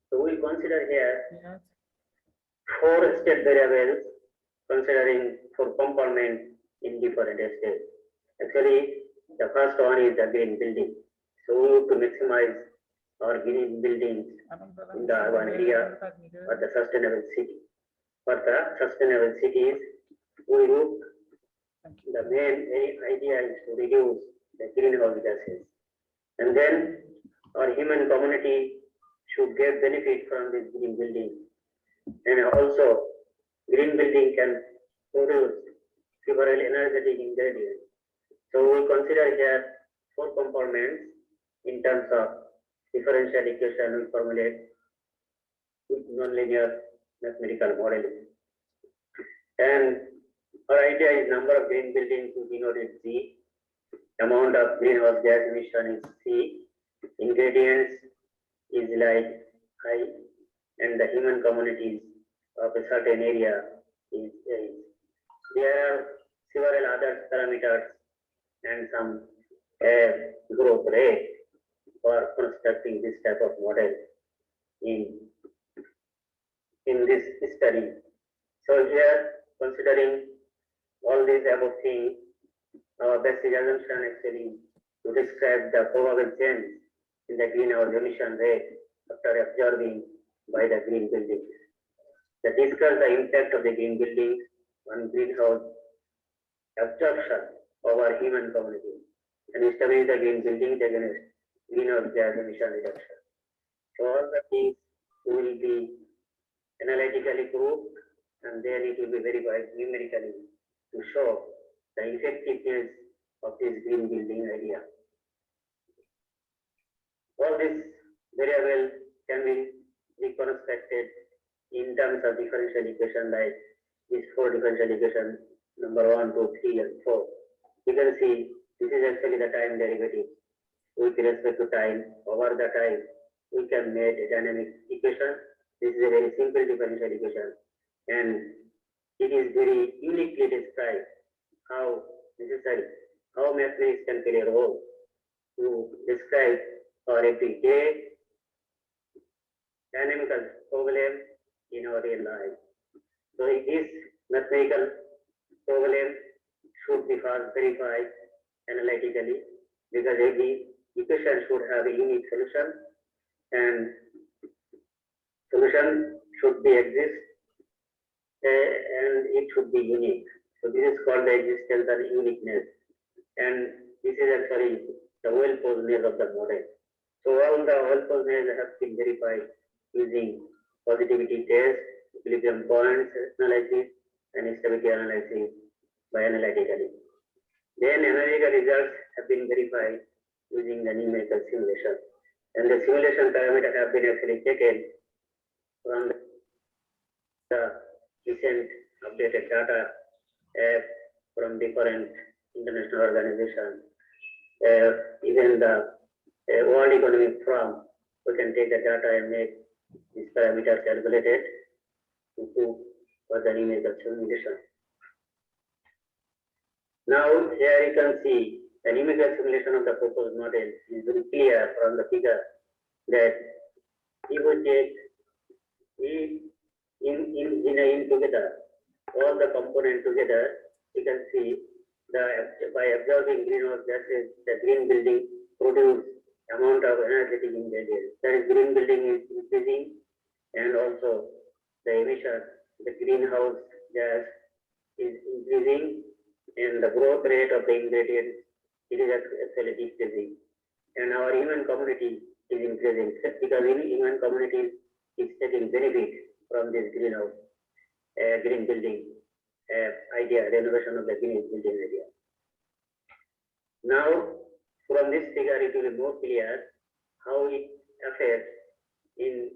So we'll consider here 4 state variables, considering 4 components in different states. Actually, the first one is the green building. So we have to maximize our green buildings in the urban area or the sustainable city. For the sustainable cities, we look, the main idea is to reduce the greenhouse gases. And then our human community should get benefit from this green building. And also, green building can produce several energetic ingredients. So we consider here 4 components in terms of differential equation we formulate with nonlinear mathematical modeling. And our idea is number of green buildings we denoted G, amount of greenhouse gas emission is C, ingredients is like I, and the human communities of a certain area is A. There are several other parameters and some growth rate for constructing this type of model in this study. So here, considering all these above things, our basic assumption actually to describe the probable change in the greenhouse emission rate after observing by the green buildings. To discuss the impact of the green buildings on greenhouse absorption of our human community and establish the green buildings against greenhouse gas emission reduction. So all the things will be analytically proved, and then it will be verified numerically to show the effectiveness of this green building idea. All these variables can be reconstructed in terms of differential equation, like these 4 differential equations, number 1, 2, 3, and 4. You can see this is actually the time derivative with respect to time. Over the time, we can make a dynamic equation. This is a very simple differential equation, and it is very uniquely described how necessary, how mathematics can play a role to describe our everyday dynamical problem in our real life. So this mathematical problem should be first verified analytically, because every equation should have a unique solution, and solution should be exist and it should be unique. So this is called the existence and uniqueness, and this is actually the well-posedness of the model. So all the well-posedness have been verified using positivity test, equilibrium points analysis, and stability analysis by analytically. Then analytical results have been verified using the numerical simulation, and the simulation parameters have been actually taken from the recent updated data from different international organizations. Even the World Economic Forum, we can take the data and make these parameters calculated for the numerical simulation. Now here you can see the numerical simulation of the proposed model is very clear from the figure that if we take in together all the components together, you can see by observing greenhouse gases, the green building produce amount of energetic ingredients. That is, green building is increasing, and also the emission, the greenhouse gas is increasing, and the growth rate of the ingredients, it is actually decreasing. And our human community is increasing, because human community is taking benefit from this greenhouse green building idea, renovation of the green building idea. Now, from this figure, it will be more clear how it affects in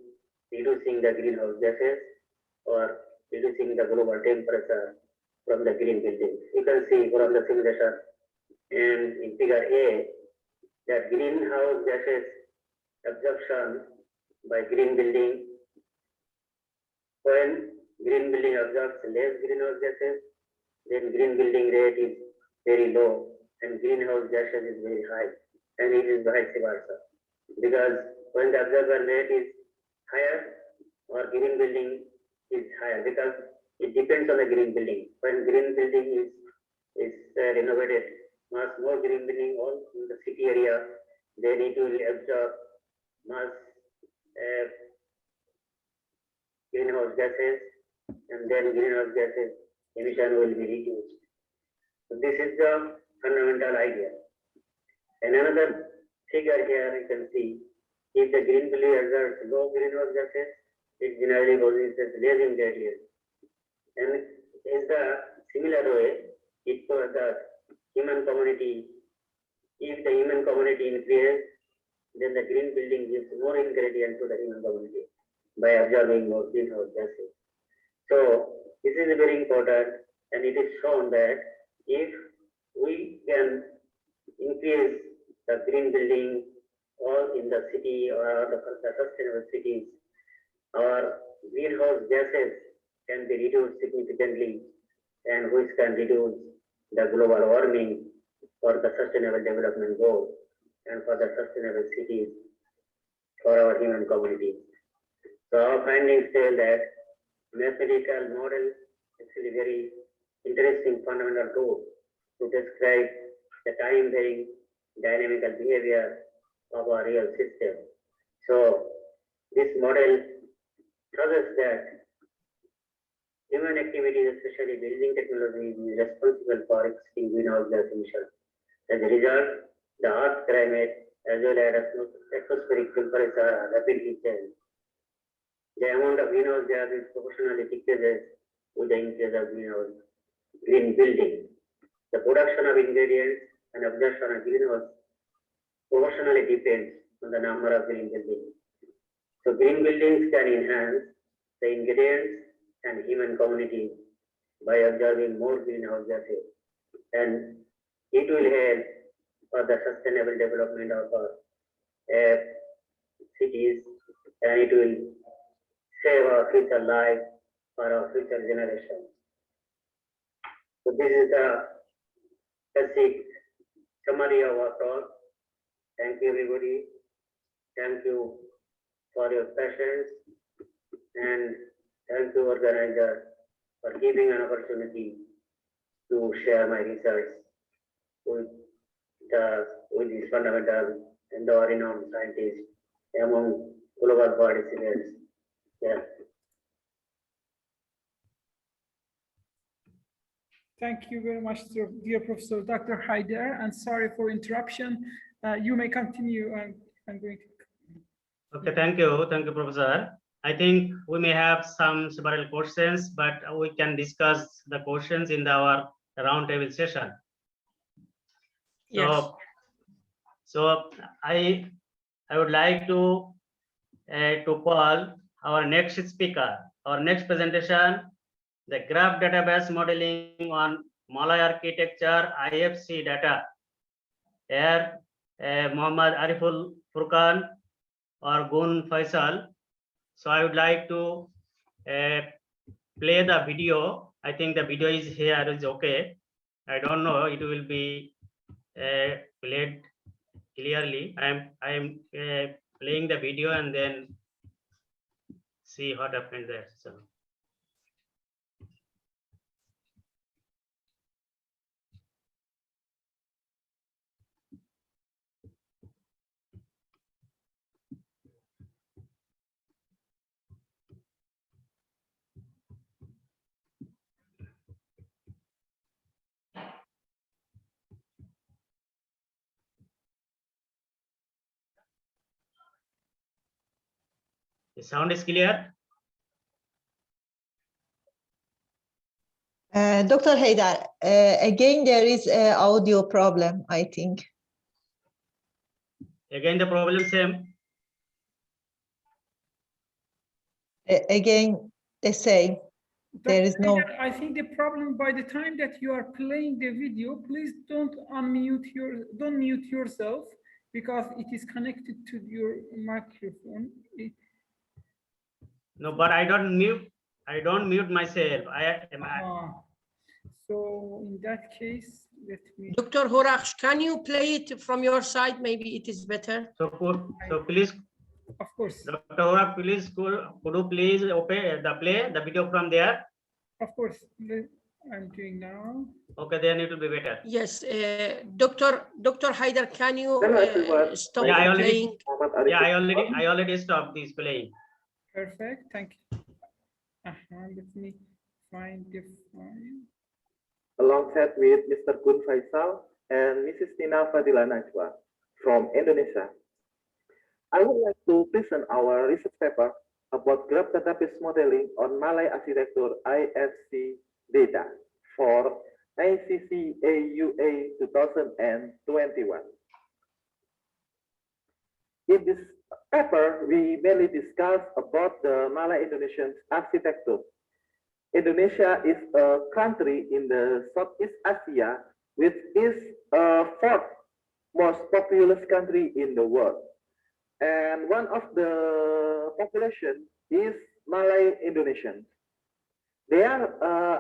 reducing the greenhouse gases or reducing the global temperature from the green buildings. You can see from the simulation and in figure A that greenhouse gases absorption by green building when green building absorbs less greenhouse gases, then green building rate is very low and greenhouse gases is very high, and it is vice versa. Because when the absorption rate is higher or green building is higher, because it depends on the green building. When green building is renovated, much more green building all in the city area, then it will absorb much greenhouse gases, and then greenhouse gases emission will be reduced. So this is the fundamental idea. And another figure here you can see, if the green building absorbs low greenhouse gases, it generally possesses less immediate yield. And in the similar way, it shows that human community, if the human community increases, then the green building gives more ingredient to the human community by absorbing more greenhouse gases. So this is very important, and it is shown that if we can increase the green building or in the city or the sustainable cities, our greenhouse gases can be reduced significantly, and which can reduce the global warming for the sustainable development goal and for the sustainable cities for our human communities. So our findings tell that mathematical model is actually very interesting fundamental tool to describe the time-varying dynamical behavior of our real system. So this model suggests that human activities, especially building technology, is responsible for existing greenhouse gas emissions. As a result, the Earth's climate as well as atmospheric temperature are rapidly change. The amount of greenhouse gas is proportionally decreases with the increase of green building. The production of ingredients and absorption of greenhouse proportionally depends on the number of green buildings. So green buildings can enhance the ingredients and human communities by absorbing more greenhouse gases, and it will help for the sustainable development of our cities, and it will save our future life for our future generations. So this is the basic summary of our talk. Thank you, everybody. Thank you for your patience, and thank you, organizer, for giving an opportunity to share my research with these fundamental and the renowned scientists among global participants. Yeah. Thank you very much, dear Professor Dr. Haider, and sorry for interruption. You may continue. I'm going to. Okay, thank you, Professor. I think we may have several questions, but we can discuss the questions in our roundtable session. Yes. So I would like to call our next speaker, our next presentation, the graph database modeling on Malay architecture IFC data. Here, Muhammad Ariful Furqan or Gun Faisal. So I would like to play the video. I think the video is here, is okay. I don't know, it will be played clearly. I am playing the video and then see what happened there. So. The sound is clear? Dr. Haider, again, there is an audio problem, I think. Again, the problem same? Again, the same. There is no. I think the problem, by the time that you are playing the video, please don't mute yourself, because it is connected to your microphone. No, but I don't mute. I don't mute myself. So in that case, let me. Dr. Horakh, can you play it from your side? Maybe it is better. So please. Of course. Dr. Horakh, please could you please open the video from there? Of course. I'm doing now. Okay, then it will be better. Yes, Dr. Haider, can you stop playing? I already stopped this playing. Perfect, thank you. Let me find the file. Alongside with Mr. Kun Faisal and Mrs. Tina Fadila Najwa from Indonesia. I would like to present our research paper about graph database modeling on Malay architecture IFC data for ICCAUA 2021. In this paper, we mainly discuss about the Malay-Indonesian architecture. Indonesia is a country in the Southeast Asia, which is the fourth most populous country in the world. And one of the population is Malay-Indonesians. They are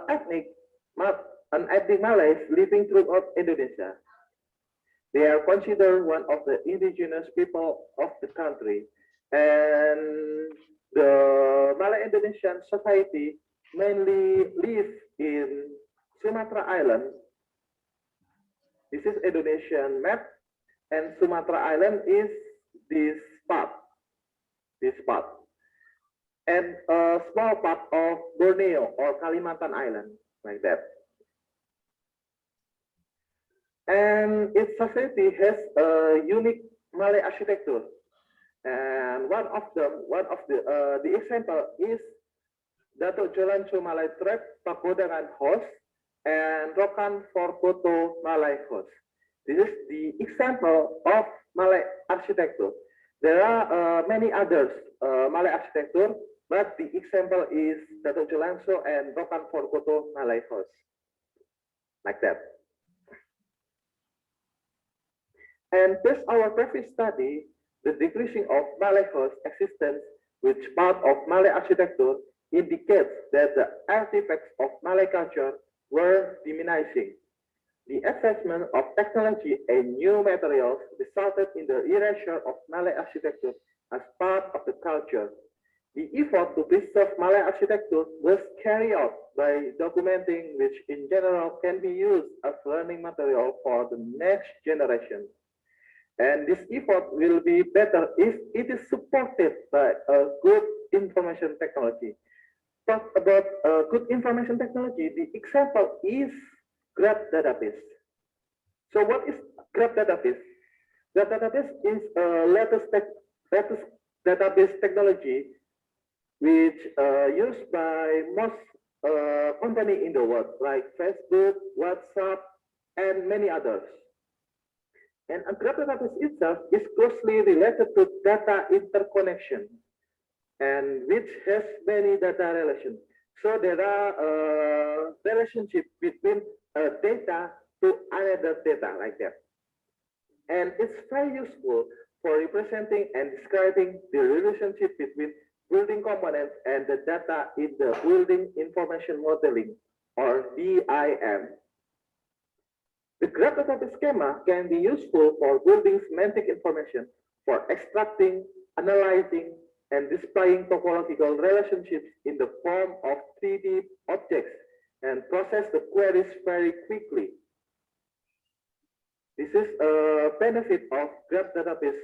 ethnic Malays living throughout Indonesia. They are considered one of the indigenous people of the country. And the Malay-Indonesian society mainly live in Sumatra Island. This is Indonesian map, and Sumatra Island is this part, and a small part of Borneo or Kalimantan Island, like that. And its society has a unique Malay architecture, and one of the example is Datuk Jalan Malay Trap Pagodangan House and Rokan for Koto Malay House. This is the example of Malay architecture. There are many others Malay architecture, but the example is Datuk Jalanso and Rokan for Koto Malay House, like that. And based our previous study, the decreasing of Malay house existence, which part of Malay architecture, indicates that the artifacts of Malay culture were diminishing. The advancement of technology and new materials resulted in the erasure of Malay architecture as part of the culture. The effort to preserve Malay architecture was carried out by documenting, which in general can be used as learning material for the next generation. And this effort will be better if it is supported by a good information technology. Talk about good information technology, the example is graph database. So what is graph database? Graph database is a latest database technology which used by most companies in the world, like Facebook, WhatsApp, and many others. And a graph database itself is closely related to data interconnection, and which has many data relations. So there are relationships between data to another data, like that. And it's very useful for representing and describing the relationship between building components and the data in the building information modeling, or BIM. The graph database schema can be useful for building semantic information, for extracting, analyzing, and displaying topological relationships in the form of 3D objects and process the queries very quickly. This is a benefit of graph database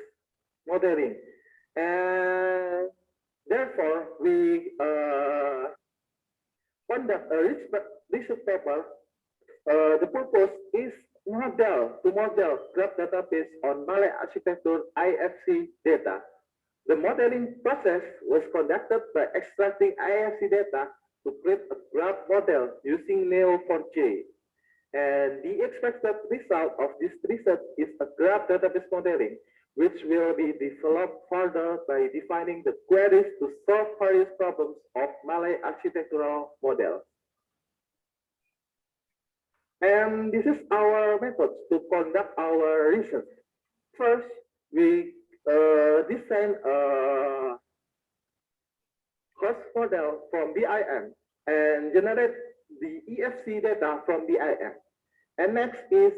modeling. And therefore, we conduct a research paper. The purpose is to model graph database on Malay architecture IFC data. The modeling process was conducted by extracting IFC data to create a graph model using Neo4j. And the expected result of this research is a graph database modeling, which will be developed further by defining the queries to solve various problems of Malay architectural models. And this is our methods to conduct our research. First, we design a host model from BIM and generate the EFC data from BIM. And next is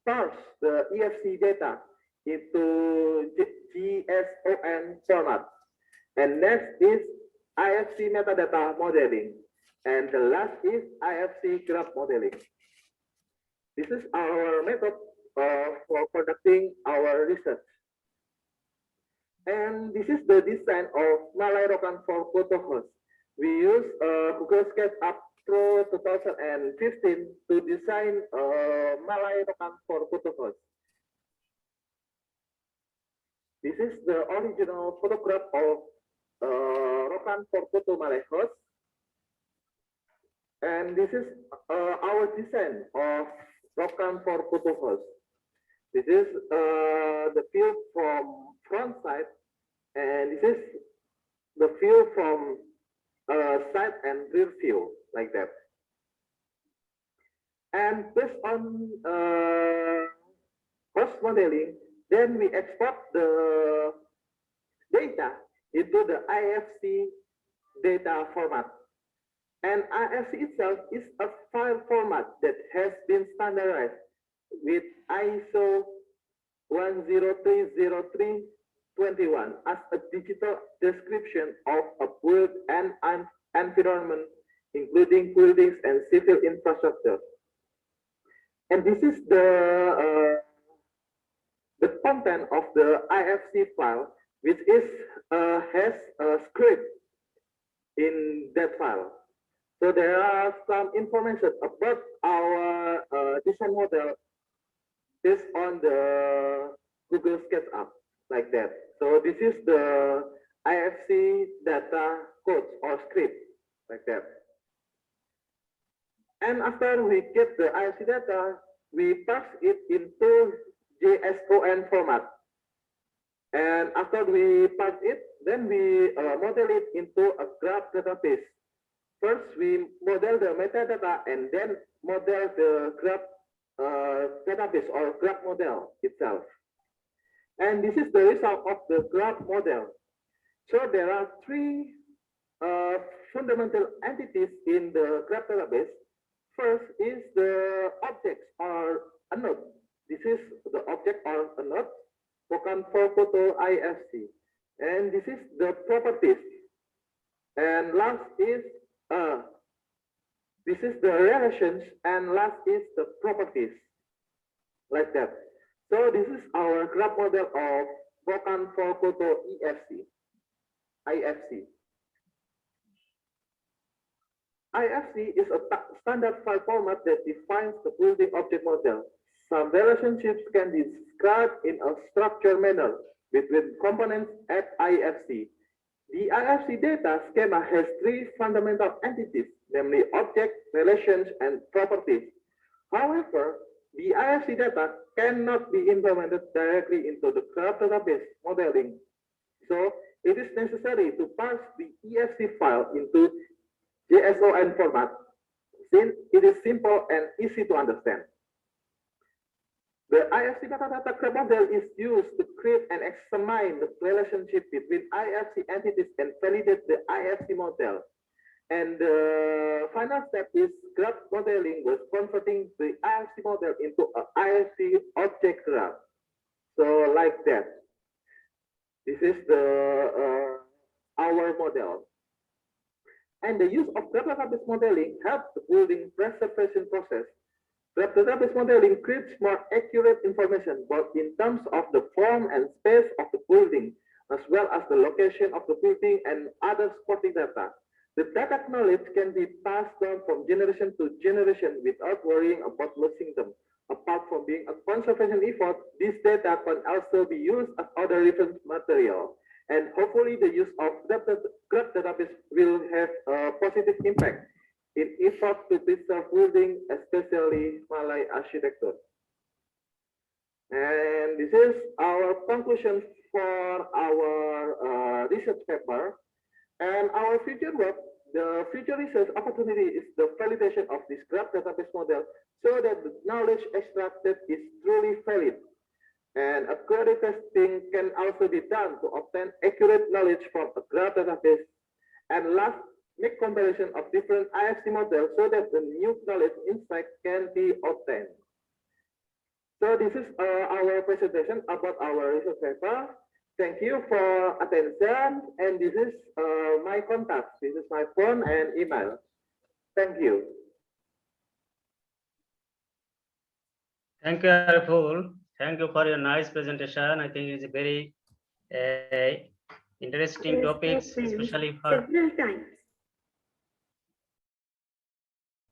parse the EFC data into GSON format. And next is IFC metadata modeling. And the last is IFC graph modeling. This is our method for conducting our research. And this is the design of Malay Rokan for photo host. We use Google SketchUp Pro 2015 to design Malay Rokan for photo host. This is the original photograph of Rokan for photo Malay host. And this is our design of Rokan for photo host. This is the view from front side, and this is the view from side and rear view, like that. And based on host modeling, then we export the data into the IFC data format. And IFC itself is a file format that has been standardized with ISO 1030321 as a digital description of a built and environment, including buildings and civil infrastructure. And this is the content of the IFC file, which is has a script in that file. So there are some information about our design model based on the Google SketchUp, like that. So this is the IFC data code or script, like that. And after we get the IFC data, we pass it into JSON format. And after we pass it, then we model it into a graph database. First, we model the metadata and then model the graph database or graph model itself. And this is the result of the graph model. So there are three fundamental entities in the graph database. First is the objects or a node. This is the object or a node, Rokan for photo IFC. And this is the properties. And last is this is the relations, and last is the properties, like that. So this is our graph model of Rokan for photo IFC. IFC is a standard file format that defines the building object model. Some relationships can be described in a structured manner between components at IFC. The IFC data schema has three fundamental entities, namely object, relations, and properties. However, the IFC data cannot be implemented directly into the graph database modeling. So it is necessary to parse the EFC file into JSON format, since it is simple and easy to understand. The IFC metadata graph model is used to create and examine the relationship between IFC entities and validate the IFC model. And the final step is graph modeling, was converting the IFC model into an IFC object graph. So like that. This is the our model. And the use of graph database modeling helps the building preservation process. Graph database modeling creates more accurate information both in terms of the form and space of the building, as well as the location of the building and other supporting data. The data knowledge can be passed down from generation to generation without worrying about losing them. Apart from being a conservation effort, this data can also be used as other reference material. And hopefully the use of graph database will have a positive impact in effort to preserve building, especially Malay architecture. And this is our conclusion for our research paper. And our future work, the future research opportunity is the validation of this graph database model so that the knowledge extracted is truly valid. And a query testing can also be done to obtain accurate knowledge from a graph database And last, make comparison of different IFC models so that the new knowledge insight can be obtained. So this is our presentation about our research paper. Thank you for attention. And this is my contact. This is my phone and email. Thank you. Thank you, Ariful. Thank you for your nice presentation. I think it's a very interesting topics, especially for several times.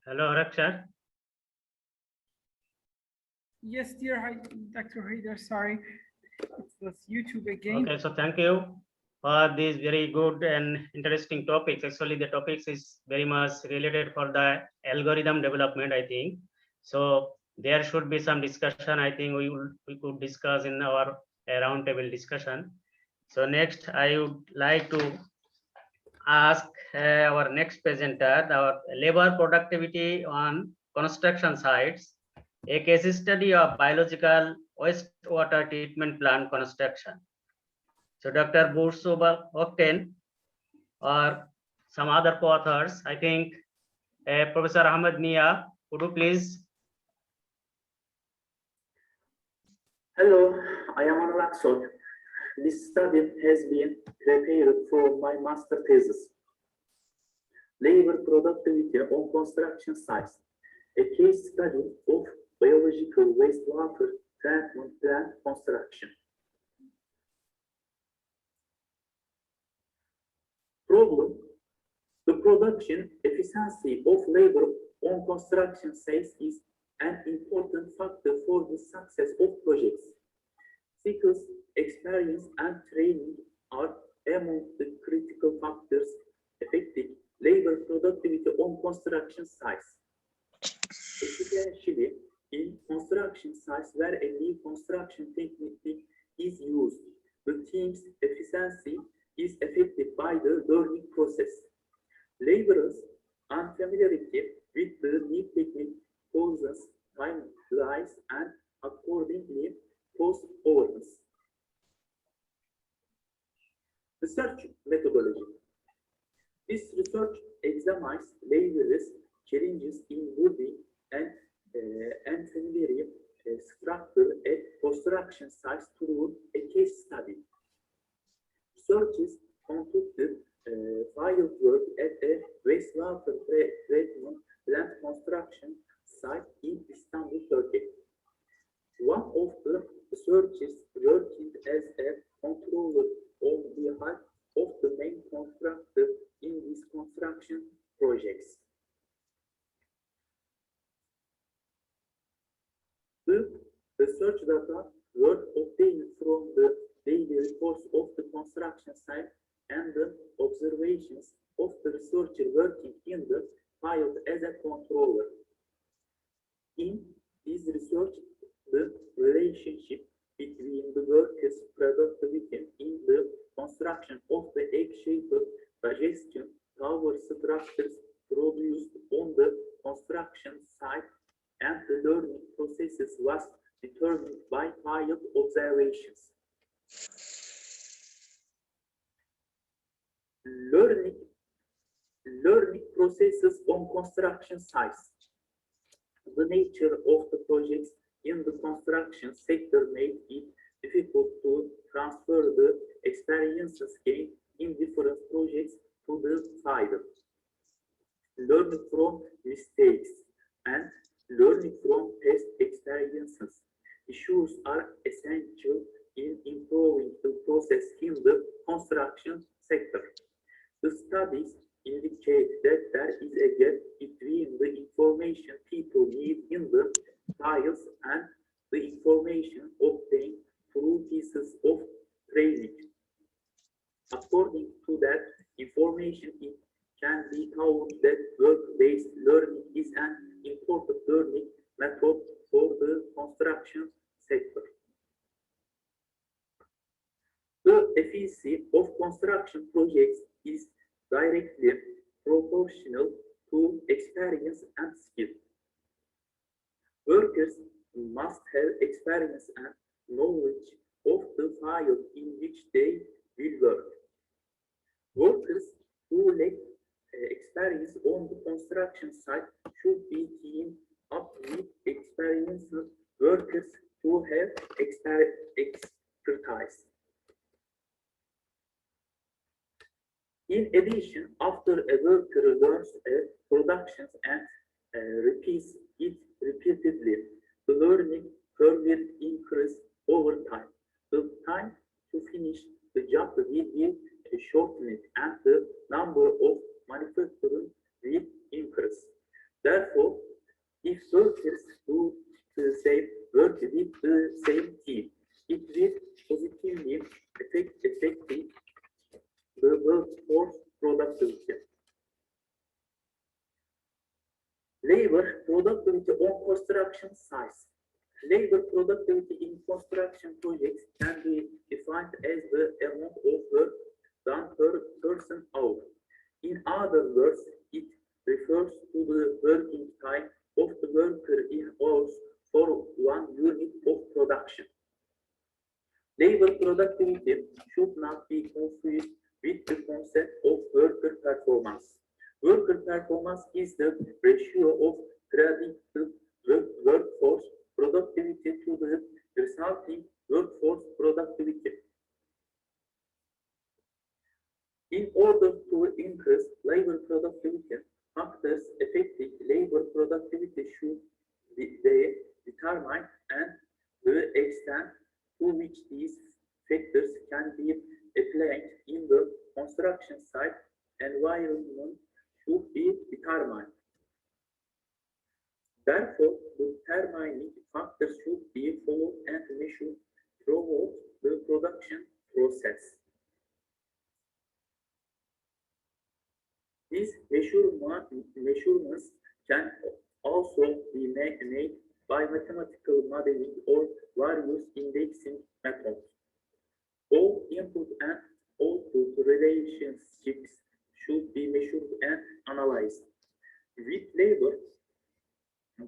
Hello, Raksha. Yes, dear Dr. Haider, sorry. It's YouTube again. Okay, so thank you for these very good and interesting topics. Actually, the topics is very much related for the algorithm development, I think. So there should be some discussion. I think we could discuss in our roundtable discussion. So next, I would like to ask our next presenter, our labor productivity on construction sites, a case study of biological wastewater treatment plant construction. So Dr. Bursuba Okten or some other co-authors, I think Professor Ahmed Mia, could you please? Hello, I am Anurag Sot. This study has been prepared for my master thesis, Labor Productivity on Construction Sites, a case study of biological wastewater treatment plant construction. Problem: the production efficiency of labor on construction sites is an important factor for the success of projects. Skills, experience, and training are among the critical factors affecting labor productivity on construction sites, especially in construction sites where a new construction technique is used. The team's efficiency is affected by the learning process. Laborers' unfamiliarity with the new technique causes time delays and accordingly cost overruns. Research methodology. This research examines laborers' challenges in building and unfamiliar structure at construction sites through a case study. Researchers conducted field work at a wastewater treatment plant construction site in Istanbul, Turkey. One of the researchers working as a controller on behalf of the main contractor in these construction projects. The research data were obtained from the daily reports of the construction site and the observations of the researcher working in the field as a controller. In this research, the relationship between the workers' productivity in the construction of the egg-shaped digestion tower structures produced on the construction site and the learning processes was determined by field observations. Learning processes on construction sites. The nature of the projects in the construction sector made it difficult to transfer the experiences gained in different projects to the field. Learning from mistakes and learning from past experiences issues are essential in improving the process in the construction sector. The studies indicate that there is a gap between the information people need in the files and the information obtained through pieces of training. According to that information, it can be found that work-based learning is an important learning method for the construction sector. The efficiency of construction projects is directly proportional to experience and skill. Workers must have experience and knowledge of the field in which they will work. Workers who lack experience on the construction site should be teamed up with experienced workers who have expertise. In addition, after a worker learns a production and repeats it repeatedly, the learning curve will increase over time. The time to finish the job will be shortened and the number of manufacturers will increase. Therefore, if workers do the same work with the same team, it will positively affect the workforce productivity. Labor productivity on construction sites. Labor productivity in construction projects can be defined as the amount of work done per person hour. In other words, it refers to the working time of the worker in hours for one unit of production. Labor productivity should not be confused with the concept of worker performance. Worker performance is the ratio of predicted workforce productivity to the resulting workforce productivity. In order to increase labor productivity, factors affecting labor productivity should be determined, and the extent to which these factors can be applied in the construction site environment should be determined. Therefore, the determining factors should be followed and measured throughout the production process. These measurements can also be made by mathematical modeling or various indexing methods. All input and output relationships should be measured and analyzed. With labor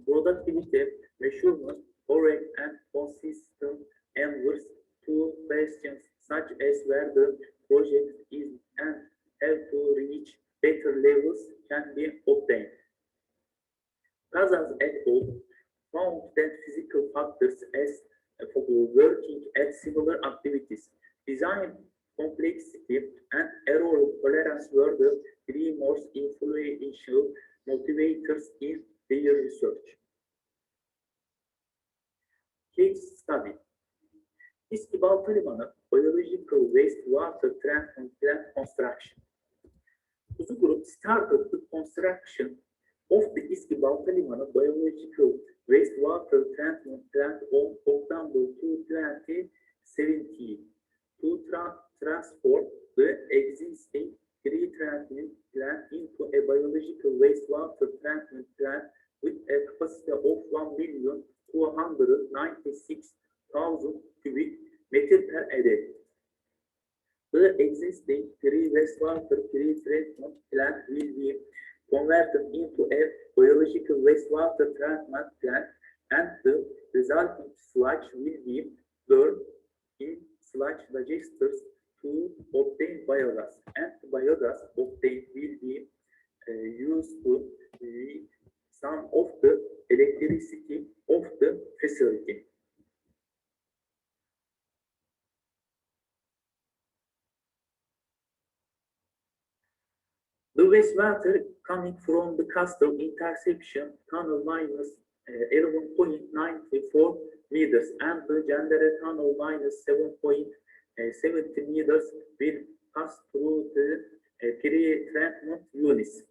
productivity measurement, correct and consistent answers to questions such as where the project is and how to reach better levels can be obtained. Casas et al. Found that physical factors as working at similar activities, design complexity and error tolerance were the three most influential motivators in their research. Case study. İstibaltı Limanı Biological Wastewater Treatment Plant Construction. The group started the construction of the İstibaltı Limanı Biological Wastewater Treatment Plant on October 2017 to transform the existing treatment plant into a biological wastewater treatment plant with a capacity of 1,296,000 cubic meters per day. The existing wastewater treatment plant will be converted into a biological wastewater treatment plant, and the resulting sludge will be burned in sludge digesters to obtain biogas, and the biogas obtained will be used to some of the electricity of the facility. The wastewater coming from the Castle intersection tunnel minus 11.94 meters and the Gendere tunnel minus 7.70 meters will pass through the pre-treatment units.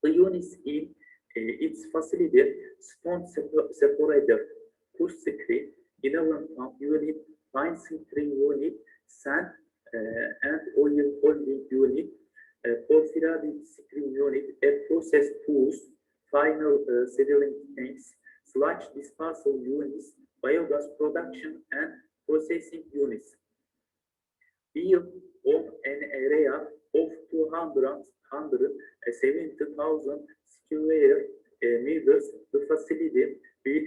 The units in its facility: stone separator, push screen, 11 pump unit, line screen unit, sand and oil holding unit, porphyry screen unit, a process tools, final settling tanks, sludge dispersal units, biogas production and processing units. Built on an area of 270,000 square meters, the facility will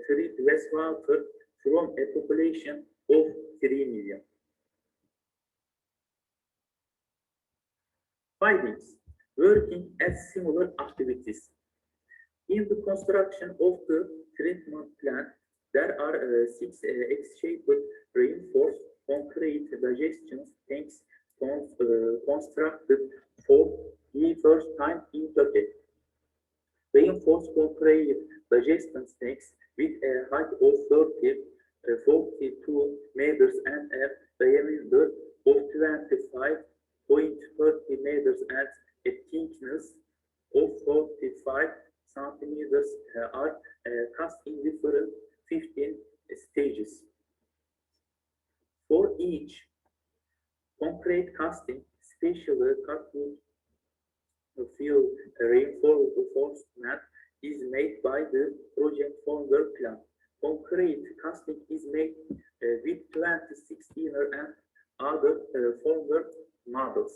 treat wastewater from a population of 3 million. working as similar activities. In the construction of the treatment plant, there are 6 X-shaped reinforced concrete digestion tanks constructed for the first time in Turkey. Reinforced concrete digestion tanks with a height of 42 meters and a diameter of 25.30 meters and a thickness of 45 centimeters are cast in different 15 stages. For each concrete casting, special cardboard field reinforcement is made by the project founder plan. Concrete casting is made with 26 inner and other founder models.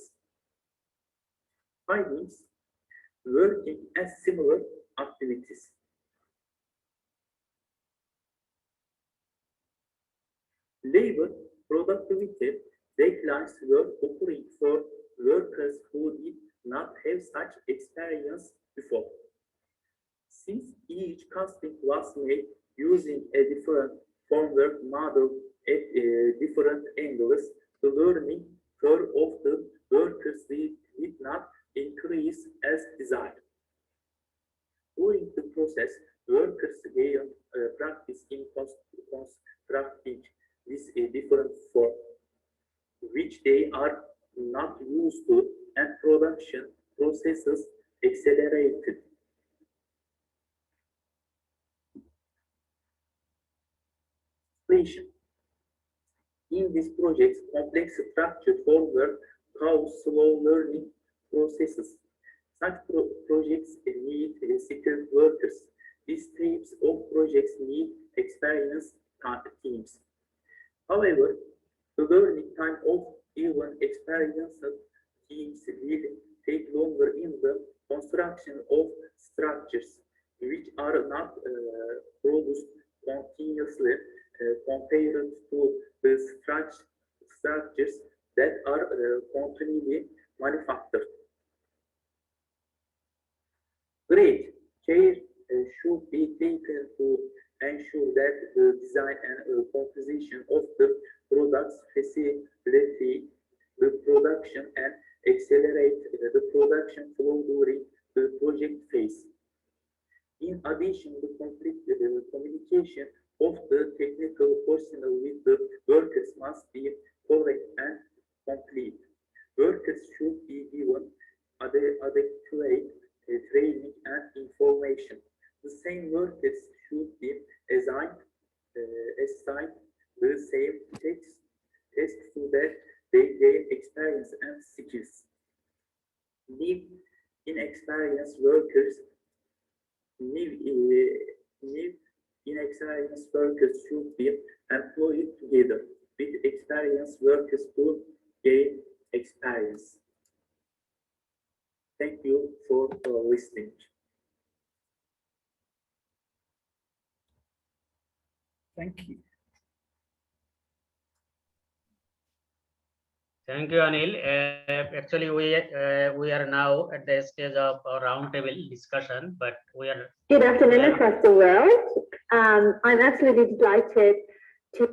Findings: working as similar activities. Labor productivity declines were occurring for workers who did not have such experience before. Since each casting was made using a different formwork model at different angles, the learning curve of the workers did not increase as desired. During the process, workers gained practice in constructing this different form, which they are not used to, and production processes accelerated. In this project, complex structured formwork cause slow learning processes. Such projects need skilled workers. These types of projects need experienced teams. However, the learning time of even experienced teams will take longer in the construction of structures which are not produced continuously compared to the structures that are continually manufactured. Great care should be taken to ensure that the design and composition of the products facilitate the production and accelerate the production flow during the project phase. In addition, the communication of the technical personnel with the workers must be correct and complete. Workers should be given adequate training and information. The same workers should be assigned the same tasks so that they gain experience and skills. New inexperienced workers should be employed together with experienced workers to gain experience. Thank you for listening. Thank you. Thank you, Anil. Actually, we are now at the stage of a roundtable discussion, but we are. Good afternoon across the world. I'm absolutely delighted to.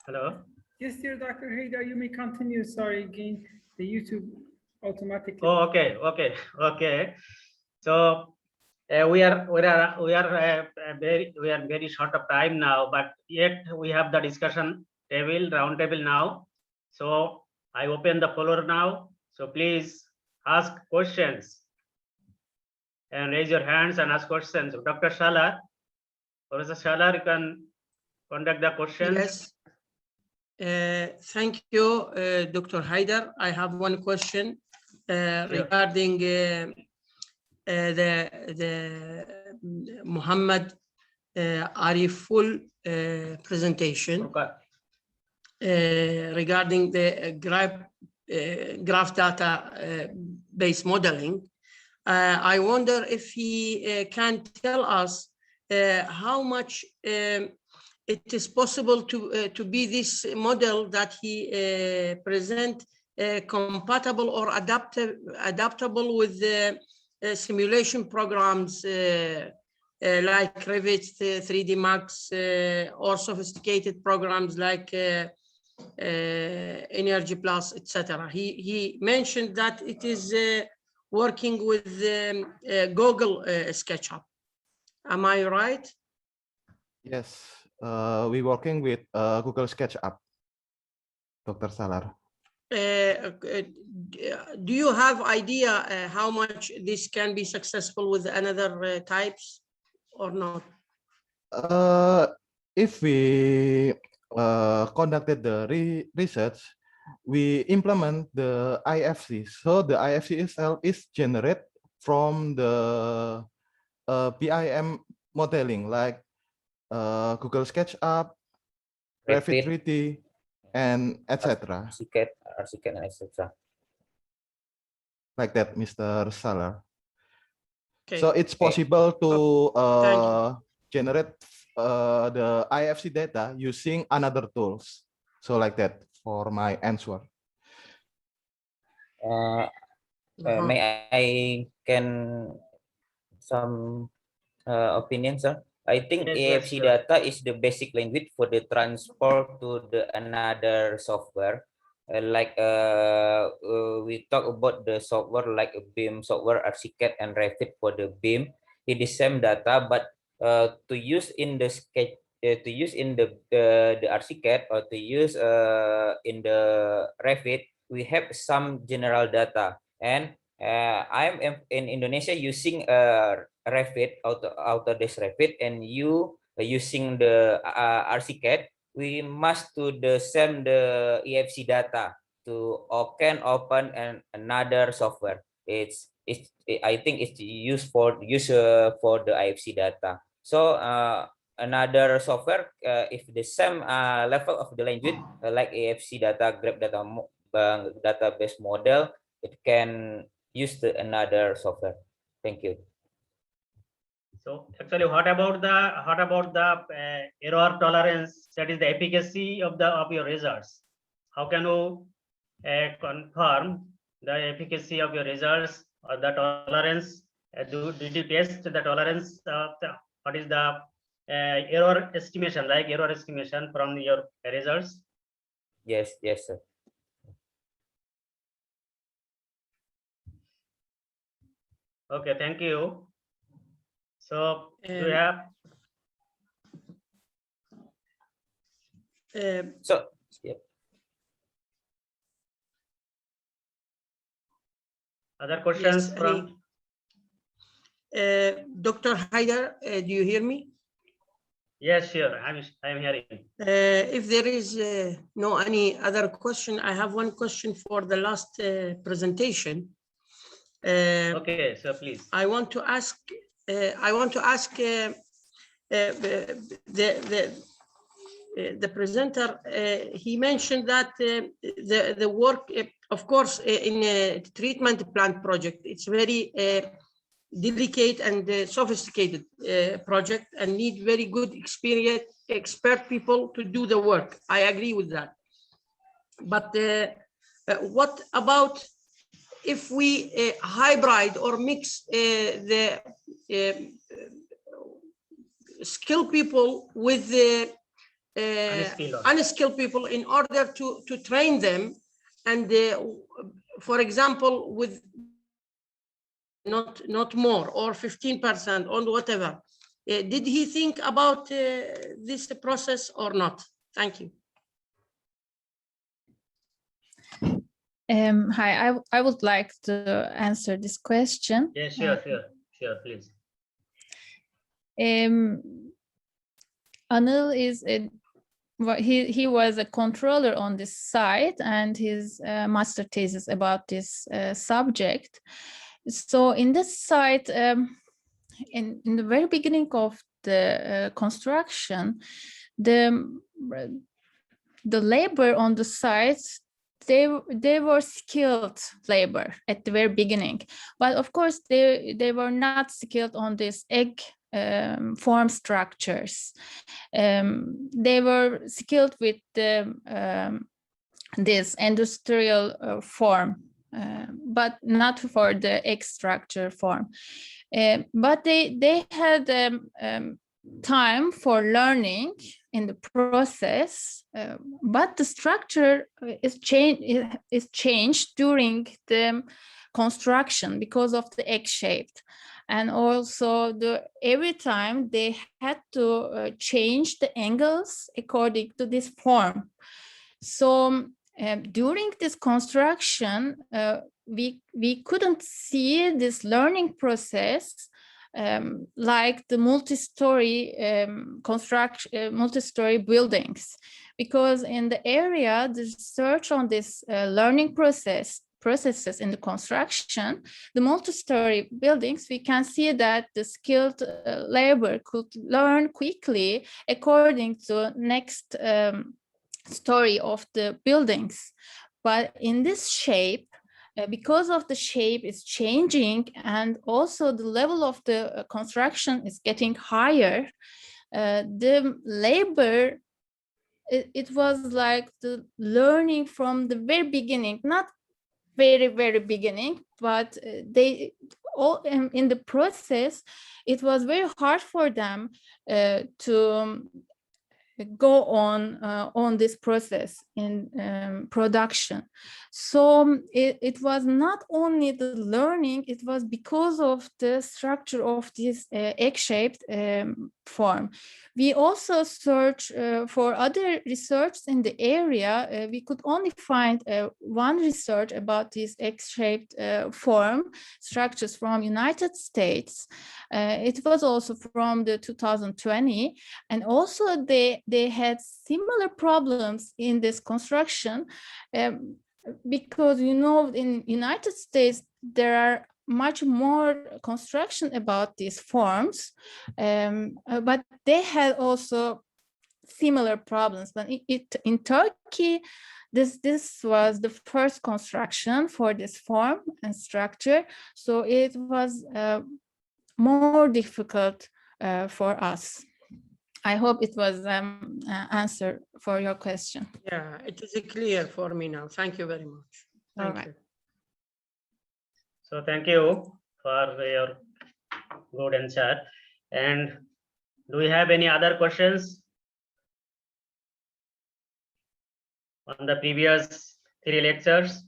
Hello. Yes, dear Dr. Haidar, you may continue. Sorry, again, the YouTube automatically. Oh, okay. So we are very short of time now, but yet we have the discussion round table now. So I open the floor now. So please ask questions and raise your hands and ask questions. Dr. Shalar, Professor Shalar, you can conduct the questions. Yes. Thank you, Dr. Haidar. I have one question regarding the Muhammad Ariful presentation regarding the graph data based modeling. I wonder if he can tell us how much it is possible to be this model that he present compatible or adaptable with the simulation programs like Revit, 3D Max, or sophisticated programs like Energy Plus, etc. He mentioned that it is working with Google SketchUp. Am I right? Yes, we're working with Google SketchUp, Dr. Salar. Do you have idea how much this can be successful with another types or not? If we conducted the research, we implement the IFC. So the IFC itself is generated from the BIM modeling like Google SketchUp, Revit 3D, and etc. ArchiCAD, and etc. Like that, Mr. Salar. Okay. So it's possible to generate the IFC data using another tools. So like that for my answer. May I can some opinion, sir? I think Yes, AFC sure. data is the basic language for the transport to the another software. We talk about the software like a BIM software, ArchiCAD and Revit for the BIM. It is same data, but to use in the sketch, to use in the ArchiCAD or to use in the Revit, we have some general data. And I'm in Indonesia using Revit, Autodesk Revit, and you using the ArchiCAD. We must do the same the EFC data to can open another software. I think it's used for the IFC data. So another software if the same level of the language like AFC data, grab data database model, it can use another software. Thank you. So actually, what about the error tolerance? That is the efficacy of your results. How can you confirm the efficacy of your results or the tolerance? Did you test the tolerance? What is the error estimation? Like error estimation from your results? Yes, sir. Okay, thank you. So do you have? Other questions from Dr. Haider, do you hear me? Yes, sure. I'm hearing. If there is no any other question, I have one question for the last presentation. Okay, so please. I want to ask the presenter. He mentioned that the work, of course, in a treatment plant project, it's very delicate and sophisticated project and need very good expert people to do the work. I agree with that. But what about if we hybrid or mix the skilled people with the unskilled people in order to train them, and for example, with not more or 15% or whatever. Did he think about this process or not? Thank you. Hi, I would like to answer this question. Yeah, sure, please. Anil is he was a controller on this site, and his master thesis about this subject. So in this site, in the very beginning of the construction, the labor on the site, they were skilled labor at the very beginning, but of course they were not skilled on this egg form structures. They were skilled with this industrial form, but not for the X structure form. But they had time for learning in the process, but the structure is changed during the construction because of the X-shaped. And also every time they had to change the angles according to this form. So during this construction, we couldn't see this learning process like the multi-story multi-story buildings, because in the area, the research on this learning processes in the construction, the multi-story buildings, we can see that the skilled labor could learn quickly according to next story of the buildings. But in this shape, because of the shape is changing and also the level of the construction is getting higher, the labor, it was like the learning from the very beginning, not very beginning, but they all in the process, it was very hard for them to go on this process in production. So it was not only the learning, it was because of the structure of this egg-shaped form. We also search for other research in the area. We could only find one research about these egg-shaped form structures from United States. It was also from the 2020, and also they had similar problems in this construction because, you know, in United States, there are much more construction about these forms, but they had also similar problems. But in Turkey, this was the first construction for this form and structure, so it was more difficult for us. I hope it was answer for your question. Yeah, it is clear for me now. Thank you very much. Thank you. So thank you for your good answer. And do we have any other questions on the previous 3 lectures?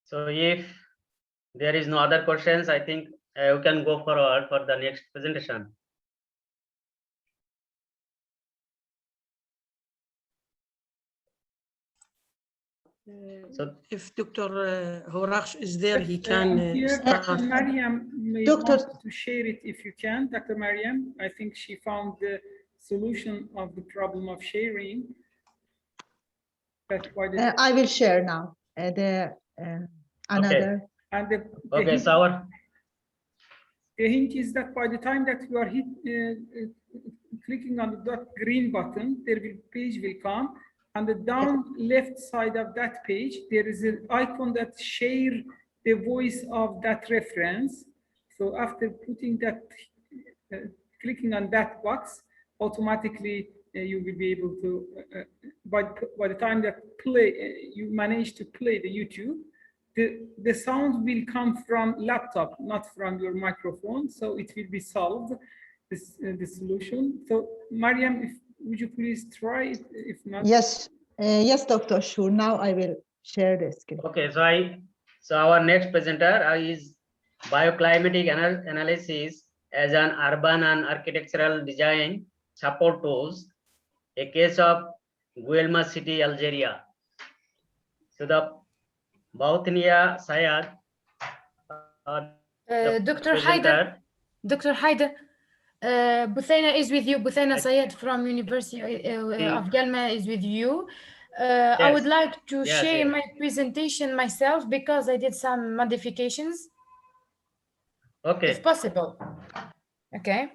So if there is no other questions, I think we can go forward for the next presentation. So if Dr. Horakh is there, he can Dr. start. Mariam may want to share it if you can. Dr. Mariam, I think she found the solution of the problem of sharing. That's why I will share now another. Okay. And Okay, so the hint is that by the time that you are clicking on the green button, page will come. On the down left side of that page, there is an icon that share the voice of that reference. So after putting that, clicking on that box, automatically you will be able to, by the time that you manage to play the YouTube, the sound will come from laptop, not from your microphone. So it will be solved, the solution. So Mariam, would you please try it? If not, yes, yes, Dr. Sure. Now I will share the screen. Okay, so our next presenter is bioclimatic analysis as an urban and architectural design support tools, a case of Guelma City, Algeria. So the Bautnia Sayed, Dr. Haider, Buthena is with you. Buthena Sayed from University of Guelma is with you. Yes. I would like to share my presentation myself because I did some modifications. Okay. If possible. Okay.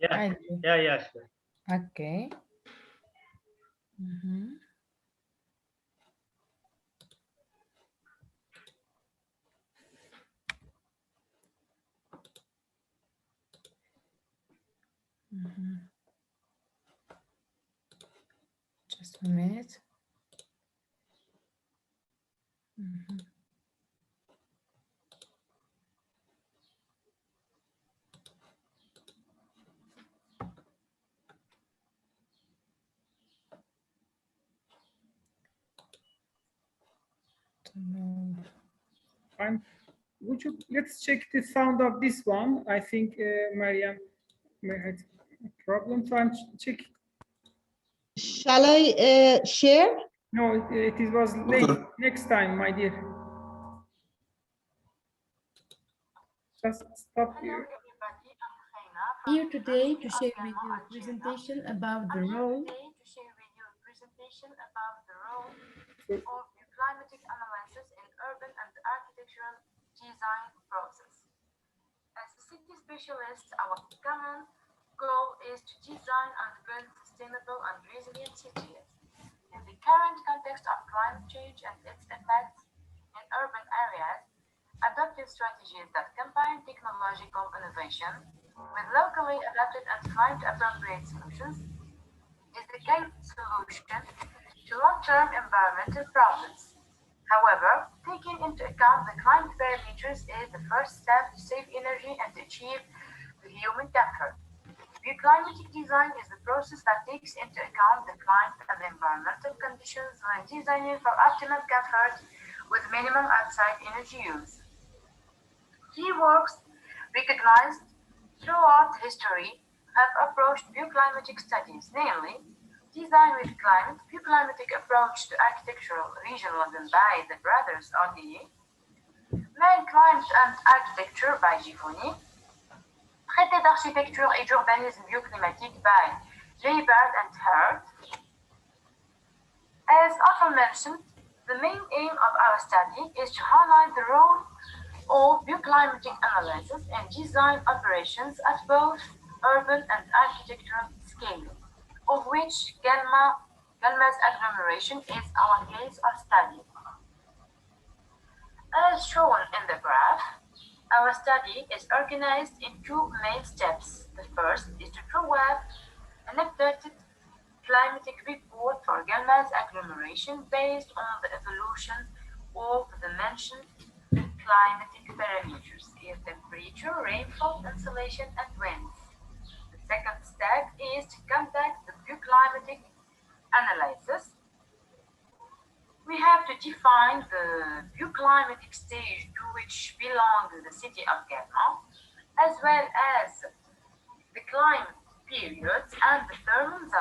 Yeah. Yeah. Sure. Okay. Just a minute. And let's check the sound of this one. I think Mariam may have a problem. So I'm check. Shall I share? No, it was late. Next time, my dear. Just stop here. Here today to share with you a presentation about the role of climatic analysis in urban and architectural design process. As a city specialist, our common goal is to design and build sustainable and resilient cities. In the current context of climate change and its effects in urban areas, adoptive strategies that combine technological innovation with locally adapted and climate-appropriate solutions is the key solution to long-term environmental problems. However, taking into account the climate parameters is the first step to save energy and achieve the human comfort. Climatic design is the process that takes into account the climate and environmental conditions when designing for optimal comfort with minimum outside energy use. Key works recognized throughout history have approached bioclimatic studies, namely Design with Climate, Bioclimatic Approach to Architectural Regionalism by the Brothers Audier, Man, Climate and Architecture by Giffoni, Traité d'architecture et d'urbanisme bioclimatique by Leibert and Hurt. As often mentioned, the main aim of our study is to highlight the role of bioclimatic analysis and design operations at both urban and architectural scale, of which Galma's agglomeration is our case of study. As shown in the graph, our study is organized in two main steps. The first is to draw up an updated climatic report for Galma's agglomeration based on the evolution of the mentioned climatic parameters: air temperature, rainfall, insolation, and winds. The second step is to conduct the bioclimatic analysis. We have to define the bioclimatic stage to which belongs the city of Galma, as well as the climate periods and the thermal zones.